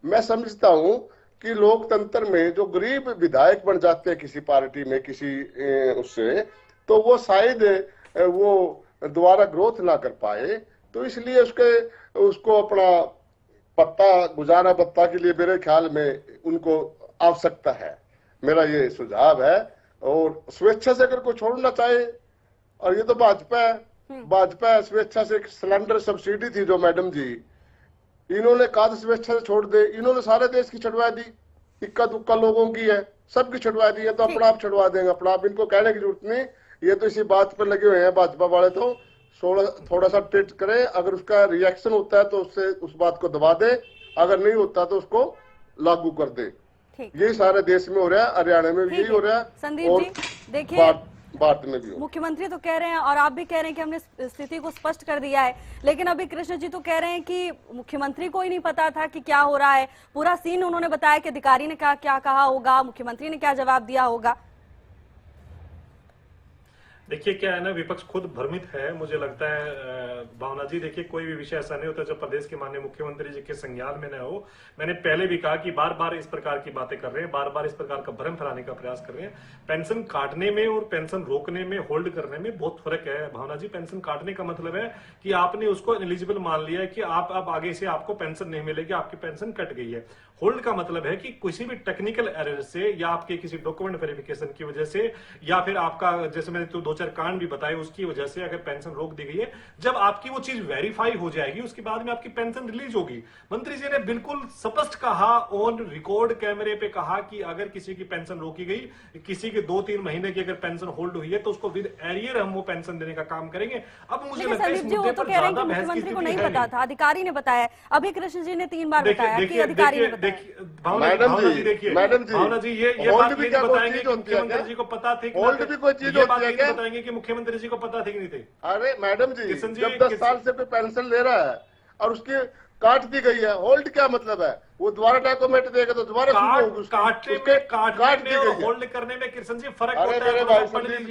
मैं समझता हूं कि लोकतंत्र में जो गरीब विधायक बन जाते हैं किसी पार्टी में, किसी उससे, तो वो शायद वो दोबारा ग्रोथ ना कर पाए, तो इसलिए उसको अपना पत्ता, गुजारा भत्ता के लिए मेरे ख्याल में उनको आवश्यकता है, मेरा ये सुझाव है। और स्वेच्छा से अगर कोई छोड़ना चाहे, और ये तो भाजपा स्वेच्छा से, एक सिलेंडर सब्सिडी थी जो मैडम जी, इन्होंने कहा स्वेच्छा से छोड़ दे, इन्होंने सारे देश की छुड़वा दी, इक्का दुक्का लोगों की है, सबकी छुड़वा दी है, तो अपना आप छुड़वा देंगे, अपना आप, इनको कहने की जरूरत नहीं। ये तो इसी बात पर लगे हुए हैं भाजपा वाले, तो थोड़ा सा ट्वीट करें, अगर उसका रिएक्शन होता है तो उससे उस बात को दबा दे, अगर नहीं होता तो उसको लागू कर दे। यही सारे देश में हो रहा है, हरियाणा में भी यही हो रहा है, संदीप जी देखिए भारत में भी। मुख्यमंत्री तो कह रहे हैं और आप भी कह रहे हैं कि हमने स्थिति को स्पष्ट कर दिया है, लेकिन अभी कृष्ण जी तो कह रहे हैं कि मुख्यमंत्री को ही नहीं पता था कि क्या हो रहा है, पूरा सीन उन्होंने बताया कि अधिकारी ने क्या कहा होगा, मुख्यमंत्री ने क्या जवाब दिया होगा। देखिए क्या है ना, विपक्ष खुद भ्रमित है, मुझे लगता है भावना जी। देखिए कोई भी विषय ऐसा नहीं होता जो प्रदेश के माननीय मुख्यमंत्री जी के संज्ञान में न हो। मैंने पहले भी कहा कि बार बार इस प्रकार की बातें कर रहे हैं, बार बार इस प्रकार का भ्रम फैलाने का प्रयास कर रहे हैं। पेंशन काटने में और पेंशन रोकने में, होल्ड करने में बहुत फर्क है भावना जी। पेंशन काटने का मतलब है कि आपने उसको एलिजिबल मान लिया है कि आप अब आगे से आपको पेंशन नहीं मिलेगी, आपकी पेंशन कट गई है। होल्ड का मतलब है कि किसी भी टेक्निकल एरर से, या आपके किसी डॉक्यूमेंट वेरिफिकेशन की वजह से, या फिर आपका, जैसे मैंने तो 2-4 कांड भी बताए, उसकी वजह से अगर पेंशन रोक दी गई है, जब आपकी वो चीज वेरीफाई हो जाएगी उसके बाद में आपकी पेंशन रिलीज होगी। मंत्री जी ने बिल्कुल स्पष्ट कहा, ऑन रिकॉर्ड कैमरे पे कहा कि अगर किसी की पेंशन रोकी गई, किसी के 2-3 महीने की अगर पेंशन होल्ड हुई है, तो उसको विद एरियर हम वो पेंशन देने का काम करेंगे। अब मुझे लगता है इस मुद्दे पर ज्यादा बहस की मुख्यमंत्री को नहीं पता था, अधिकारी ने बताया। अभी कृष्ण जी ने 3 बार बताया कि अधिकारी ने बताया। भावना जी देखिए, भावना जी ये बात भी बताएंगे कि मुख्यमंत्री जी को पता थी, होल्ड भी कोई चीज होती है क्या? बताएंगे कि मुख्यमंत्री जी को पता थी कि नहीं थे। अरे मैडम जी, जब 10 साल से कोई पेंशन ले रहा है और उसकी काट दी गई है, होल्ड क्या मतलब है? वो दोबारा डॉक्यूमेंट देगा तो दोबारा काटने में और होल्ड करने में कृष्ण जी फर्क होता है।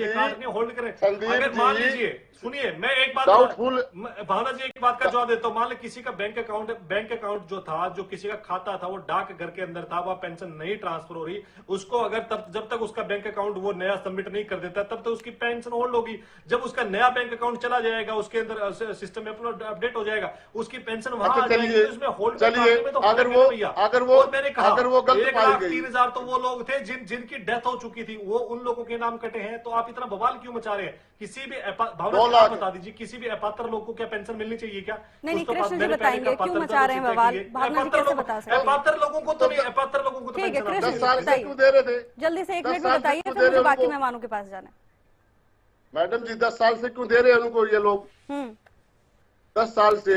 काटने होल्ड करें, अगर मान लीजिए, सुनिए मैं एक बात भावना जी, एक बात का जवाब देता हूँ। मान लो किसी का बैंक अकाउंट जो था, जो किसी का खाता था, वो डाक घर के अंदर था, वह पेंशन नहीं ट्रांसफर हो रही, उसको अगर जब तक उसका बैंक अकाउंट वो नया सबमिट नहीं कर देता, तब तक उसकी पेंशन होल्ड होगी। जब उसका नया बैंक अकाउंट चला जाएगा, उसके अंदर सिस्टम में अपडेट हो जाएगा, उसकी पेंशन वहां आ जाएगी। उसमें होल्ड अगर वो मैंने कहा, अगर वो गलत पाई गई, 1,03,000 तो वो लोग थे जिनकी डेथ हो चुकी थी, वो उन लोगों के नाम कटे हैं। तो आप इतना बवाल क्यों मचा रहे हैं? किसी भी भावना बता दीजिए, किसी भी अपात्र लोग को क्या पेंशन मिलनी चाहिए क्या? नहीं, कृष्ण जी बताएंगे क्यों मचा रहे हैं बवाल। भावना जी कैसे बता सकते हैं? अपात्र लोगों को तो नहीं, अपात्र लोगों को तो ठीक है कृष्ण जी 10 साल से क्यों दे रहे थे? जल्दी से 1 मिनट में बताइए, फिर मुझे बाकी मेहमानों के पास जाना है। मैडम जी 10 साल से क्यों दे रहे हैं उनको ये लोग? 10 साल से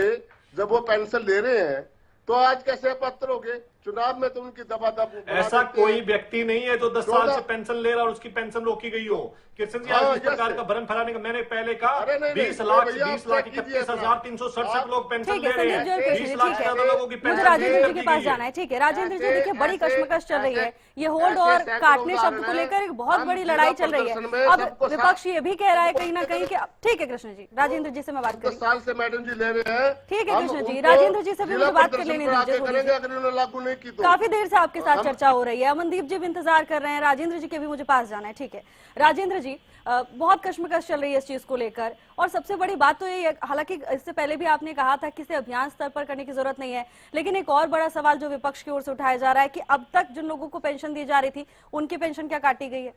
जब वो पेंशन ले रहे हैं, तो आज कैसे अपात्र हो गए? चुनाव में तो उनकी दबादब। ऐसा कोई व्यक्ति नहीं है जो 10 साल से पेंशन ले रहा और उसकी पेंशन रोकी गई हो। कृष्ण जी, हाँ, आज इस yes, प्रकार का भ्रम फैलाने का मैंने पहले कहा अरे नहीं, 20 लाख भैया, 20 लाख आप check कीजिए 31,367 लोग पेंशन ठीक ले है रहे संदीप जी और हैं, कृष्ण 20 जी, लाख ठीक से है, ज्यादा लोगों की मुझे पेंशन राजेंद्र जी के दी पास गई जाना है। ठीक है राजेंद्र जी, देखिए बड़ी ऐसे- कश्मकश चल रही है, ऐसे- ये होल्ड ऐसे और सैकड़ों काटने शब्द उदाहरण को हैं। लेकर एक बहुत हम बड़ी जिला लड़ाई चल रही है। प्रदर्शन में अब सबको विपक्ष ये भी कह रहा है कहीं ना कहीं कि ठीक है कृष्ण जी, राजेंद्र जी से मैं बात 10 करूँ। साल से मैडम जी ले रहे हैं। ठीक है हम कृष्ण जी, उनको राजेंद्र जी से भी जिला मुझे बात कर प्रदर्शन लेने पर दीजिए आगे थोड़ी करेंगे सी। अगर उन्होंने लागू नहीं की तो। काफी देर से आपके साथ चर्चा हो रही है, अमनदीप जी भी इंतजार कर रहे हैं, राजेंद्र जी के भी मुझे पास जाना है। ठीक है राजेंद्र जी, बहुत कश्मकश चल रही है इस चीज को लेकर, और सबसे बड़ी बात तो ये, हालांकि इससे पहले भी आपने कहा था कि इसे अभियान स्तर पर करने की जरूरत नहीं है, लेकिन एक और बड़ा सवाल जो विपक्ष की ओर से उठाया जा रहा है कि अब तक जिन लोगों को पेंशन दी जा रही थी उनकी पेंशन क्या काटी गई है?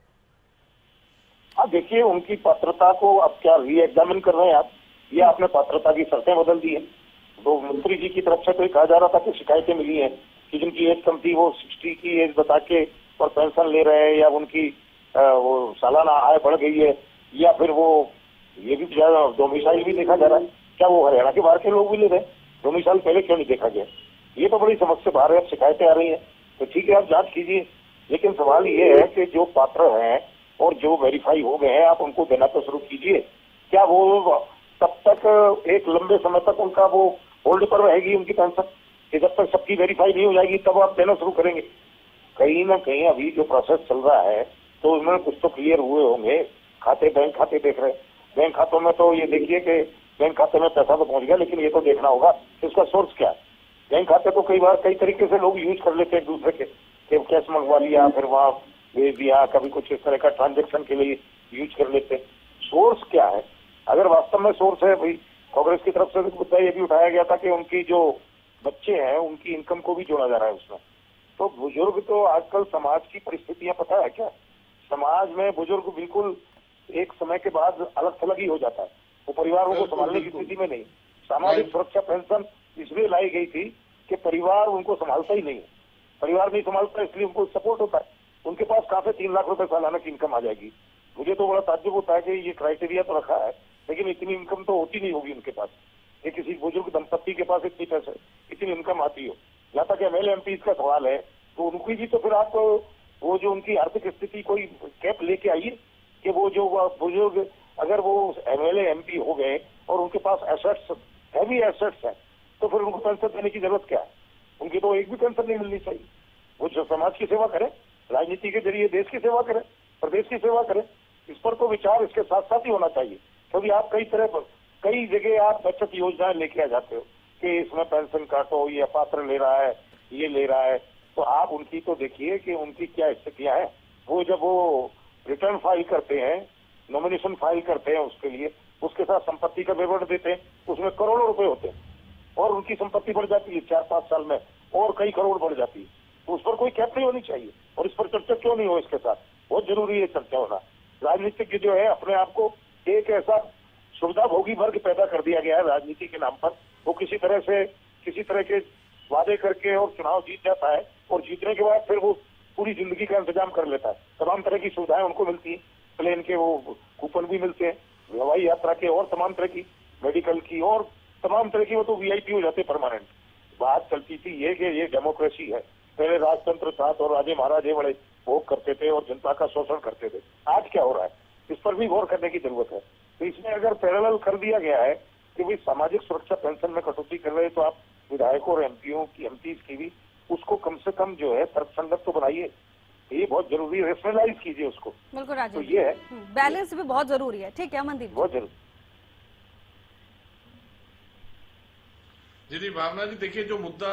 हाँ देखिए, उनकी पात्रता को अब क्या री एग्जामिन कर रहे हैं आप? ये आपने पात्रता की शर्तें बदल दी है। तो मंत्री जी की तरफ से तो कहा जा रहा था कि शिकायतें मिली हैं कि जिनकी एज कम थी वो 60 की एज बता के और पेंशन ले रहे हैं, या उनकी वो सालाना आय बढ़ गई है, या फिर वो ये भी डोमिसाइल भी देखा जा रहा है। क्या वो हरियाणा के बाहर के लोग भी ले रहे हैं? डोमिसाइल पहले क्यों नहीं देखा गया? ये तो बड़ी समस्या बाहर है, शिकायतें आ रही है। तो ठीक है, आप जांच कीजिए, लेकिन सवाल ये है कि जो पात्र हैं और जो वेरीफाई हो गए हैं आप उनको देना तो शुरू कीजिए। क्या वो तब तक एक लंबे समय तक उनका वो होल्ड पर रहेगी उनकी पेंशन, कि जब तक सबकी वेरीफाई नहीं हो जाएगी तब आप देना शुरू करेंगे? कहीं ना कहीं अभी जो प्रोसेस चल रहा है तो उनमें कुछ तो क्लियर हुए होंगे। खाते, बैंक खाते देख रहे हैं, बैंक खातों में तो ये देखिए कि बैंक खाते में पैसा तो पहुंच गया, लेकिन ये तो देखना होगा कि उसका सोर्स क्या है। बैंक खाते तो कई बार कई तरीके से लोग यूज कर लेते हैं एक दूसरे के, कैश मंगवा लिया फिर वहां भेज दिया, कभी कुछ इस तरह का ट्रांजेक्शन के लिए यूज कर लेते हैं। सोर्स क्या है? अगर वास्तव में सोर्स है, भाई कांग्रेस की तरफ से मुद्दा ये भी उठाया गया था कि उनकी जो बच्चे हैं उनकी इनकम को भी जोड़ा जा रहा है उसमें। तो बुजुर्ग तो आजकल समाज की परिस्थितियां पता है क्या? समाज में बुजुर्ग बिल्कुल एक समय के बाद अलग थलग ही हो जाता है, वो परिवारों को संभालने की स्थिति में नहीं। सामाजिक सुरक्षा पेंशन इसलिए लाई गई थी कि परिवार उनको संभालता ही नहीं है, परिवार नहीं संभालता इसलिए उनको सपोर्ट होता है। उनके पास काफी 3 लाख रुपए सालाना की इनकम आ जाएगी। मुझे तो बड़ा ताज्जुब होता है कि ये क्राइटेरिया तो रखा है, लेकिन इतनी इनकम तो होती नहीं होगी उनके पास कि किसी बुजुर्ग दंपत्ति के पास इतनी पैसे इतनी इनकम आती हो। जहाँ तक एमएलए एमपी का सवाल है तो उनकी भी तो फिर आप वो जो उनकी आर्थिक स्थिति कोई कैप लेके आइए कि वो जो बुजुर्ग अगर वो एमएलए एमपी हो गए और उनके पास एसेट्स, हैवी एसेट्स हैं, तो फिर उनको पेंशन देने की जरूरत क्या है? उनकी तो एक भी पेंशन नहीं मिलनी चाहिए। वो जो समाज की सेवा करें, राजनीति के जरिए देश की सेवा करें, प्रदेश की सेवा करें। इस पर तो विचार इसके साथ साथ ही होना चाहिए, क्योंकि आप कई जगह आप बचत योजनाएं लेके आ जाते हो कि इसमें पेंशन काटो, ये अपात्र ले रहा है, ये ले रहा है, तो आप उनकी तो देखिए कि उनकी क्या स्थितियां हैं। वो जब वो रिटर्न फाइल करते हैं, नॉमिनेशन फाइल करते हैं उसके लिए, उसके साथ संपत्ति का विवरण देते हैं, उसमें करोड़ों रुपए होते हैं और उनकी संपत्ति बढ़ जाती है 4-5 साल में और कई करोड़ बढ़ जाती है। तो उस पर कोई कैप नहीं होनी चाहिए, और इस पर चर्चा क्यों नहीं हो? इसके साथ बहुत जरूरी है चर्चा होना। राजनीतिक जो है अपने आप को एक ऐसा सुविधा भोगी वर्ग पैदा कर दिया गया है राजनीति के नाम पर। वो किसी तरह के वादे करके और चुनाव जीत जाता है, और जीतने के बाद फिर वो पूरी जिंदगी का इंतजाम कर लेता है। तमाम तरह की सुविधाएं उनको मिलती है, प्लेन के वो कूपन भी मिलते हैं, हवाई यात्रा के और तमाम तरह की, मेडिकल की और तमाम तरह की, वो तो वीआईपी हो जाते परमानेंट। बात चलती थी ये कि ये डेमोक्रेसी है, पहले राजतंत्र था तो राजे महाराजे बड़े भोग करते थे और जनता का शोषण करते थे। आज क्या हो रहा है, इस पर भी गौर करने की जरूरत है। तो इसमें अगर पैरेलल कर दिया गया है कि भाई सामाजिक सुरक्षा पेंशन में कटौती कर रहे हैं, तो आप विधायकों और एमपीज की भी उसको कम से कम जो है तर्कसंगत तो बनाइए। ये बहुत जरूरी है, रेशनलाइज कीजिए उसको। बिल्कुल राजेंद्र, तो ये है, बैलेंस भी बहुत जरूरी है। ठीक है अमनदीप, बहुत जरूरी। जी भावना जी, देखिए जो मुद्दा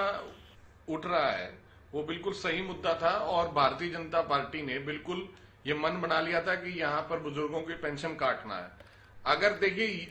उठ रहा है वो बिल्कुल सही मुद्दा था, और भारतीय जनता पार्टी ने बिल्कुल ये मन बना लिया था कि यहाँ पर बुजुर्गों की पेंशन काटना है। अगर देखिए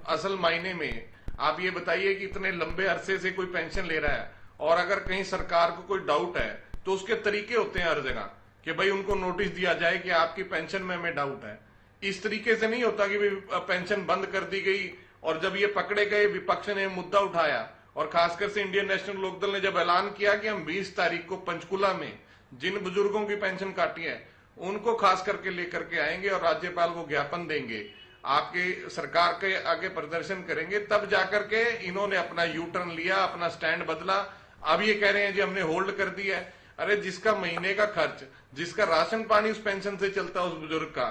असल मायने में आप ये बताइए कि इतने लंबे अरसे से कोई पेंशन ले रहा है, और अगर कहीं सरकार को कोई डाउट है तो उसके तरीके होते हैं हर जगह कि भाई उनको नोटिस दिया जाए कि आपकी पेंशन में हमें डाउट है। इस तरीके से नहीं होता कि भाई पेंशन बंद कर दी गई, और जब ये पकड़े गए विपक्ष ने मुद्दा उठाया, और खासकर से इंडियन नेशनल लोकदल ने जब ऐलान किया कि हम 20 तारीख को पंचकुला में जिन बुजुर्गों की पेंशन काटी है उनको खास करके लेकर के आएंगे और राज्यपाल को ज्ञापन देंगे, आपके सरकार के आगे प्रदर्शन करेंगे, तब जाकर के इन्होंने अपना यू टर्न लिया, अपना स्टैंड बदला। अब ये कह रहे हैं जी हमने होल्ड कर दिया है। अरे जिसका महीने का खर्च, जिसका राशन पानी उस पेंशन से चलता है उस बुजुर्ग का,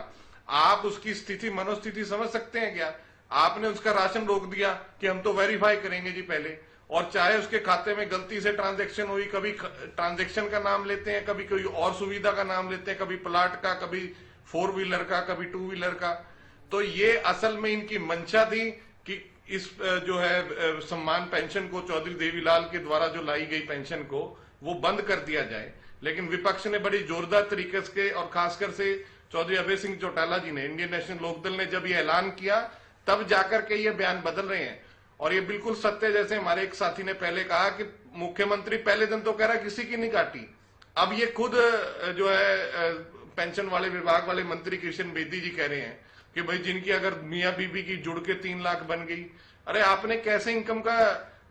आप उसकी स्थिति मनोस्थिति समझ सकते हैं क्या? आपने उसका राशन रोक दिया कि हम तो वेरीफाई करेंगे जी पहले, और चाहे उसके खाते में गलती से ट्रांजैक्शन हुई, कभी ट्रांजैक्शन का नाम लेते हैं, कभी कोई और सुविधा का नाम लेते हैं, कभी प्लाट का, कभी 4 व्हीलर का, कभी 2 व्हीलर का। तो ये असल में इनकी मंशा थी कि इस जो है सम्मान पेंशन को, चौधरी देवीलाल के द्वारा जो लाई गई पेंशन को, वो बंद कर दिया जाए। लेकिन विपक्ष ने बड़ी जोरदार तरीके से, और खासकर से चौधरी अभय सिंह चौटाला जी ने, इंडियन नेशनल लोकदल ने जब ये ऐलान किया, तब जाकर के ये बयान बदल रहे हैं। और ये बिल्कुल सत्य, जैसे हमारे एक साथी ने पहले कहा कि मुख्यमंत्री पहले दिन तो कह रहा किसी की नहीं काटी, अब ये खुद जो है पेंशन वाले विभाग वाले मंत्री कृष्ण बेदी जी कह रहे हैं कि भाई जिनकी अगर मियां बीबी की जुड़ के 3 लाख बन गई। अरे आपने कैसे इनकम का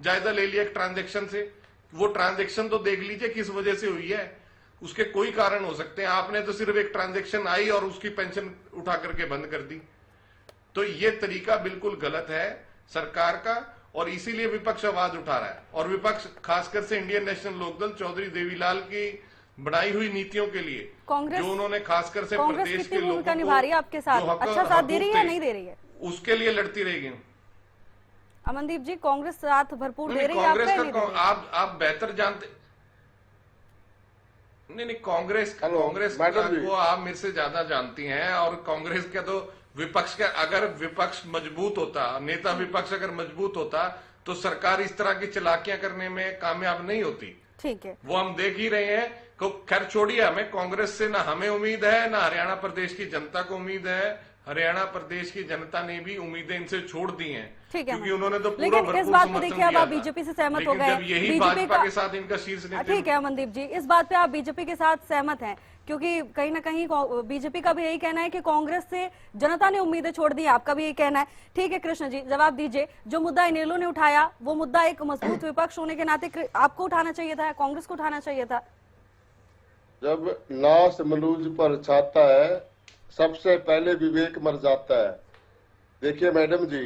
जायजा ले लिया एक ट्रांजैक्शन से? वो ट्रांजैक्शन तो देख लीजिए किस वजह से हुई है, उसके कोई कारण हो सकते हैं। आपने तो सिर्फ एक ट्रांजैक्शन आई और उसकी पेंशन उठा करके बंद कर दी। तो ये तरीका बिल्कुल गलत है सरकार का, और इसीलिए विपक्ष आवाज उठा रहा है। और विपक्ष खासकर से इंडियन नेशनल लोकदल चौधरी देवीलाल की बनाई हुई नीतियों के लिए, कांग्रेस जो उन्होंने खासकर से कांग्रेस प्रदेश कितनी के लोगों भूमिका को निभा रही है आपके साथ? जो हक- अच्छा साथ दे रही है या हकूक नहीं दे रही है? उसके लिए लड़ती रहेगी। अमनदीप जी, कांग्रेस साथ भरपूर दे रही है कांग्रेस आपका या नहीं दे का रही है? आप बेहतर जानते। नहीं, कांग्रेस हेलो, कांग्रेस मैडम जी। को आप मेरे से ज्यादा जानती हैं। और कांग्रेस का तो विपक्ष का, अगर विपक्ष मजबूत होता, नेता विपक्ष अगर मजबूत होता, तो सरकार इस तरह की चालाकियां करने में कामयाब नहीं होती। ठीक है, वो हम देख ही रहे हैं। खैर छोड़िए, हमें कांग्रेस से ना हमें उम्मीद है, ना हरियाणा प्रदेश की जनता को उम्मीद है। हरियाणा प्रदेश की जनता ने भी उम्मीदें इनसे छोड़ दी हैं, ठीक है, क्योंकि उन्होंने तो पूरा लेकिन इस भरपूर बात पे समर्थन देखिए अब दिया आप था। बीजेपी से सहमत हो लेकिन गए। जब यही बीजेपी भाजपा का के साथ इनका शीर्ष नेतृत्व, ठीक है अमनदीप जी, इस बात पे आप बीजेपी के साथ सहमत हैं, क्योंकि कहीं ना कहीं बीजेपी का भी यही कहना है कि कांग्रेस से जनता ने उम्मीदें छोड़ दी, आपका भी यही कहना है। ठीक है कृष्ण जी, जवाब दीजिए। जो मुद्दा इनेलो ने उठाया, वो मुद्दा एक मजबूत विपक्ष होने के नाते आपको उठाना चाहिए था, कांग्रेस को उठाना चाहिए था? जब नाश मलूज पर छाता है, सबसे पहले विवेक मर जाता है। देखिए मैडम जी,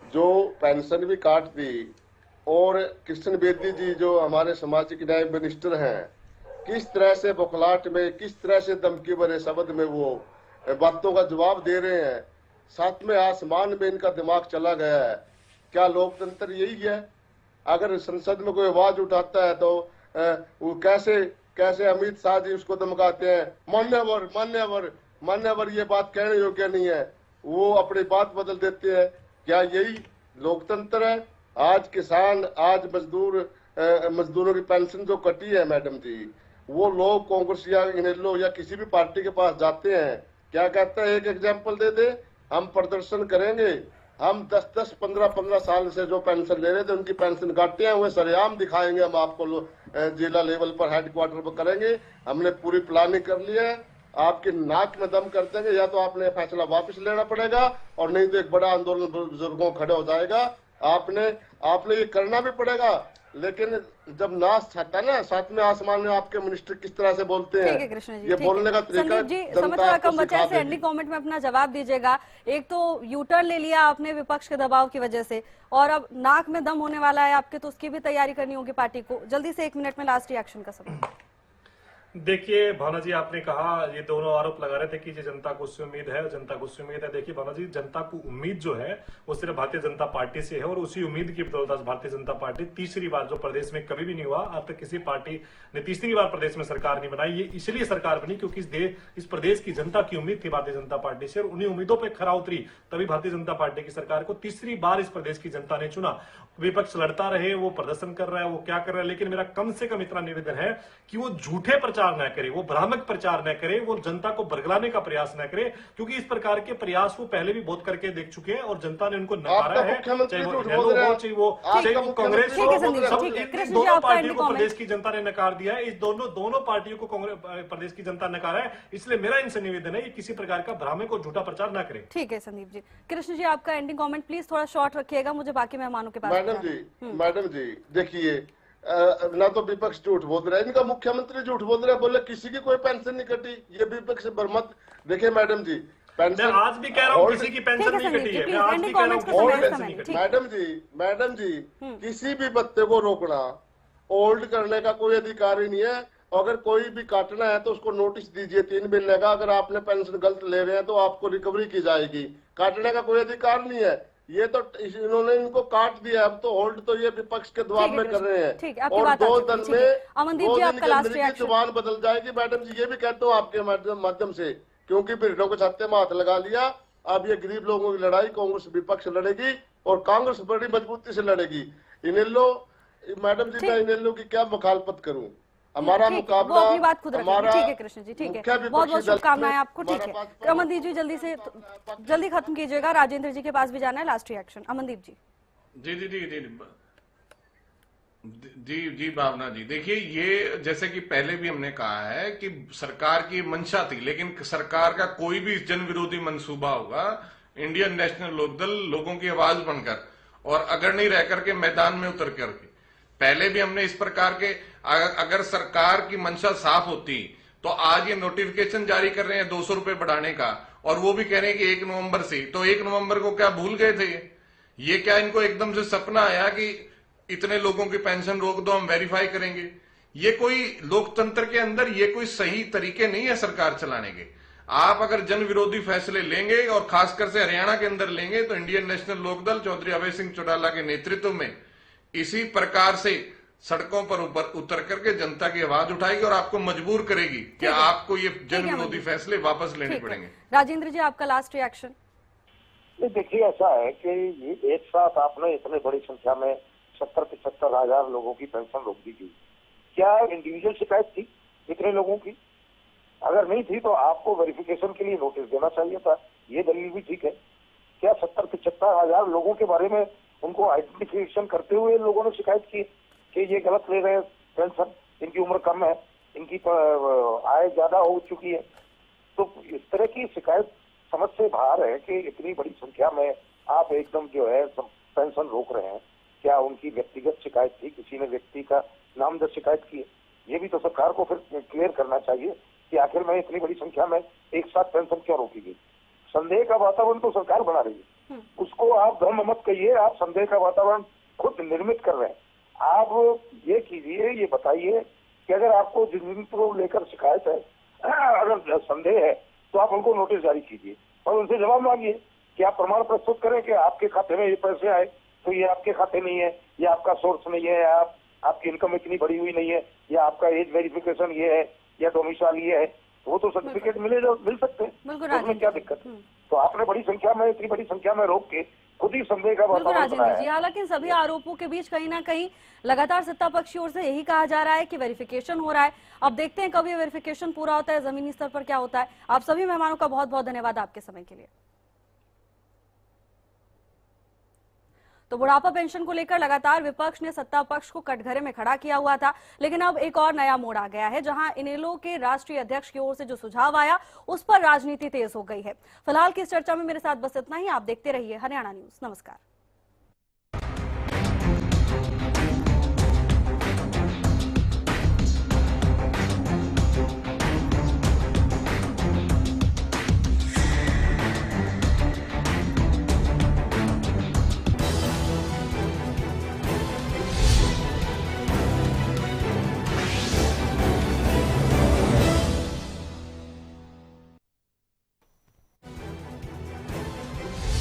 जो पेंशन भी काट दी, और कृष्ण बेदी जी जो हमारे सामाजिक न्याय मिनिस्टर हैं, किस तरह से बौखलाहट में, किस तरह से धमकी भरे शब्द में वो बातों का जवाब दे रहे हैं। सातवें आसमान में इनका दिमाग चला गया है। क्या लोकतंत्र यही है? अगर संसद में कोई आवाज उठाता है तो वो कैसे अमित शाह जी उसको धमकाते हैं, मान्यवर मान्यवर मान्यवर, ये बात कहने योग्य नहीं है, वो अपनी बात बदल देते हैं। क्या यही लोकतंत्र है? आज किसान, आज मजदूरों की पेंशन जो कटी है मैडम जी, वो लोग कांग्रेस या इनेलो या किसी भी पार्टी के पास जाते हैं, क्या कहते हैं, एक एग्जाम्पल दे दे, हम प्रदर्शन करेंगे, हम 10-10, 15-15 साल से जो पेंशन ले रहे थे उनकी पेंशन काटे हैं, वो सरेआम दिखाएंगे, हम आपको जिला लेवल पर हेडक्वार्टर पर करेंगे। हमने पूरी प्लानिंग कर ली है, आपके नाक में दम कर देंगे। या तो आपने फैसला वापस लेना पड़ेगा, और नहीं तो एक बड़ा आंदोलन बुजुर्गों खड़े हो जाएगा। आपने ये करना भी पड़ेगा। लेकिन जब नाश छाता ना, सातवें आसमान में आपके मिनिस्टर किस तरह से बोलते हैं, ठीक है कृष्ण जी, ये बोलने का तरीका संदीप जी समय थोड़ा कम बचा है, एंडिंग कमेंट में अपना जवाब दीजिएगा। एक तो यू टर्न ले लिया आपने विपक्ष के दबाव की वजह से, और अब नाक में दम होने वाला है आपके, तो उसकी भी तैयारी करनी होगी पार्टी को। जल्दी से 1 मिनट में लास्ट रिएक्शन का समय। देखिए भावना जी, आपने कहा, ये दोनों आरोप लगा रहे थे कि जनता को उससे उम्मीद है, जनता को उससे उम्मीद है। देखिए भावना जी, जनता को उम्मीद जो है वो सिर्फ भारतीय जनता पार्टी से है, और उसी उम्मीद की बदौलत भारतीय जनता पार्टी तीसरी बार, जो प्रदेश में कभी भी नहीं हुआ अब तक, किसी पार्टी ने तीसरी बार प्रदेश में सरकार नहीं बनाई। ये इसलिए सरकार बनी क्योंकि इस प्रदेश की जनता की उम्मीद थी भारतीय जनता पार्टी से, और उन्हीं उम्मीदों पर खरा उतरी, तभी भारतीय जनता पार्टी की सरकार को तीसरी बार इस प्रदेश की जनता ने चुना। विपक्ष लड़ता रहे, वो प्रदर्शन कर रहा है, वो क्या कर रहा है, लेकिन मेरा कम से कम इतना निवेदन है कि वो झूठे प्रचार न करे, वो भ्रामक प्रचार न करे, वो जनता को बरगलाने का प्रयास न करे, क्योंकि इस प्रकार के प्रयास वो पहले भी बहुत करके देख चुके हैं, और जनता ने उनको नकारा है। चाहे वो इनेलो हो, चाहे वो कांग्रेस हो, दोनों पार्टियों को प्रदेश की जनता ने नकार दिया है। इस दोनों पार्टियों को प्रदेश की जनता नकारा है। इसलिए मेरा इनसे निवेदन है कि किसी प्रकार का भ्रामक और झूठा प्रचार न करे। ठीक है संदीप जी। कृष्ण जी, आपका एंडिंग कमेंट प्लीज थोड़ा शॉर्ट रखिएगा, मुझे बाकी मेहमानों के पास। मैडम जी देखिए, ना तो विपक्ष झूठ बोल रहा है, इनका मुख्यमंत्री झूठ बोल रहा है, बोले किसी की कोई पेंशन नहीं कटी। ये विपक्ष बरमत। देखिए मैडम जी, पेंशन आज भी कह रहा हूँ किसी की पेंशन नहीं कटी है, मैं आज भी कह रहा हूँ किसी की पेंशन नहीं कटी। मैडम जी किसी भी बच्चे को रोकना, ओल्ड करने का कोई अधिकार ही नहीं है। अगर कोई भी काटना है तो उसको नोटिस दीजिए 3 महीने का। अगर आपने पेंशन गलत ले रहे हैं तो आपको रिकवरी की जाएगी। काटने का कोई अधिकार नहीं है। ये तो इन्होंने इनको काट दिया, अब तो होल्ड तो ये विपक्ष के दबाव में कर रहे हैं। ठीक है, आपकी और बात 2 आ दिन चुकी में है। अमनदीप जी, आपका लास्ट रिएक्शन। जुबान बदल जाएगी मैडम जी, ये भी कहता हूँ आपके माध्यम से, क्योंकि भीड़ों के छत्ते में हाथ लगा लिया। अब ये गरीब लोगों की लड़ाई कांग्रेस विपक्ष लड़ेगी और कांग्रेस बड़ी मजबूती से लड़ेगी। इनेलो मैडम जी, मैं इनेलो की क्या मुखालफत करूं? हमारा मुकाबला, वो अपनी बात खुद रखेंगे। हमारा ठीक है कृष्ण जी, ठीक है, बहुत बहुत शुभकामनाएं आपको। ठीक है, अमनदीप जी जल्दी खत्म कीजिएगा, राजेंद्र जी के पास भी जाना है। लास्ट रिएक्शन अमनदीप जी। जी भावना जी, देखिए ये जैसे कि पहले भी हमने कहा है कि सरकार की मंशा थी, लेकिन सरकार का कोई भी जन विरोधी मंसूबा होगा, इंडियन नेशनल लोकदल लोगों की आवाज बनकर और अग्रणी रह करके मैदान में उतर करके, पहले भी हमने इस प्रकार के, अगर सरकार की मंशा साफ होती तो आज ये नोटिफिकेशन जारी कर रहे हैं 200 रुपए बढ़ाने का, और वो भी कह रहे हैं कि 1 नवंबर से, तो 1 नवंबर को क्या भूल गए थे? ये क्या इनको एकदम से सपना आया कि इतने लोगों की पेंशन रोक दो, हम वेरीफाई करेंगे? ये कोई लोकतंत्र के अंदर ये कोई सही तरीके नहीं है सरकार चलाने के। आप अगर जन विरोधी फैसले लेंगे और खासकर से हरियाणा के अंदर लेंगे तो इंडियन नेशनल लोकदल चौधरी अभय सिंह चौटाला के नेतृत्व में इसी प्रकार से सड़कों पर ऊपर उतर करके जनता की आवाज उठाएगी और आपको मजबूर करेगी कि आपको ये जन विरोधी फैसले वापस लेने पड़ेंगे। राजेंद्र जी, आपका लास्ट रिएक्शन। देखिए, ऐसा है कि ये एक साथ आपने इतने बड़ी संख्या में 70-75 हजार लोगों की पेंशन रोक दी गई। क्या इंडिविजुअल शिकायत थी इतने लोगों की? अगर नहीं थी तो आपको वेरिफिकेशन के लिए नोटिस देना चाहिए था। ये दलील भी ठीक है। क्या 70-75 हजार लोगों के बारे में उनको आइडेंटिफिकेशन करते हुए लोगों ने शिकायत की कि ये गलत ले रहे हैं पेंशन, इनकी उम्र कम है, इनकी आय ज्यादा हो चुकी है? तो इस तरह की शिकायत समझ से बाहर है कि इतनी बड़ी संख्या में आप एकदम जो है पेंशन रोक रहे हैं। क्या उनकी व्यक्तिगत शिकायत थी, किसी ने व्यक्ति का नामजद शिकायत की है? ये भी तो सरकार को फिर क्लियर करना चाहिए कि आखिर में इतनी बड़ी संख्या में एक साथ पेंशन क्यों रोकी गई। संदेह का वातावरण तो सरकार बना रही है, उसको आप भ्रम मत कहिए। आप संदेह का वातावरण खुद निर्मित कर रहे हैं। आप ये कीजिए, ये बताइए कि अगर आपको जिनको लेकर शिकायत है, अगर संदेह है, तो आप उनको नोटिस जारी कीजिए और उनसे जवाब मांगिए कि आप प्रमाण प्रस्तुत करें कि आपके खाते में ये पैसे आए, तो ये आपके खाते नहीं है, या आपका सोर्स नहीं है, या आपकी इनकम इतनी बढ़ी हुई नहीं है, या आपका एज वेरिफिकेशन ये है, या डोमिसाइल ये है, वो तो सर्टिफिकेट मिल सकते हैं, उसमें क्या दिक्कत है? तो आपने बड़ी संख्या में, इतनी बड़ी संख्या में रोक के खुद ही संदेह का वातावरण बनाया है। हालांकि सभी आरोपों के बीच कहीं ना कहीं लगातार सत्ता पक्ष की ओर से यही कहा जा रहा है कि वेरिफिकेशन हो रहा है। अब देखते हैं कब ये वेरिफिकेशन पूरा होता है, जमीनी स्तर पर क्या होता है। आप सभी मेहमानों का बहुत बहुत धन्यवाद आपके समय के लिए। तो बुढ़ापा पेंशन को लेकर लगातार विपक्ष ने सत्ता पक्ष को कटघरे में खड़ा किया हुआ था, लेकिन अब एक और नया मोड़ आ गया है, जहां इनेलो के राष्ट्रीय अध्यक्ष की ओर से जो सुझाव आया उस पर राजनीति तेज हो गई है। फिलहाल की इस चर्चा में मेरे साथ बस इतना ही। आप देखते रहिए हरियाणा न्यूज। नमस्कार।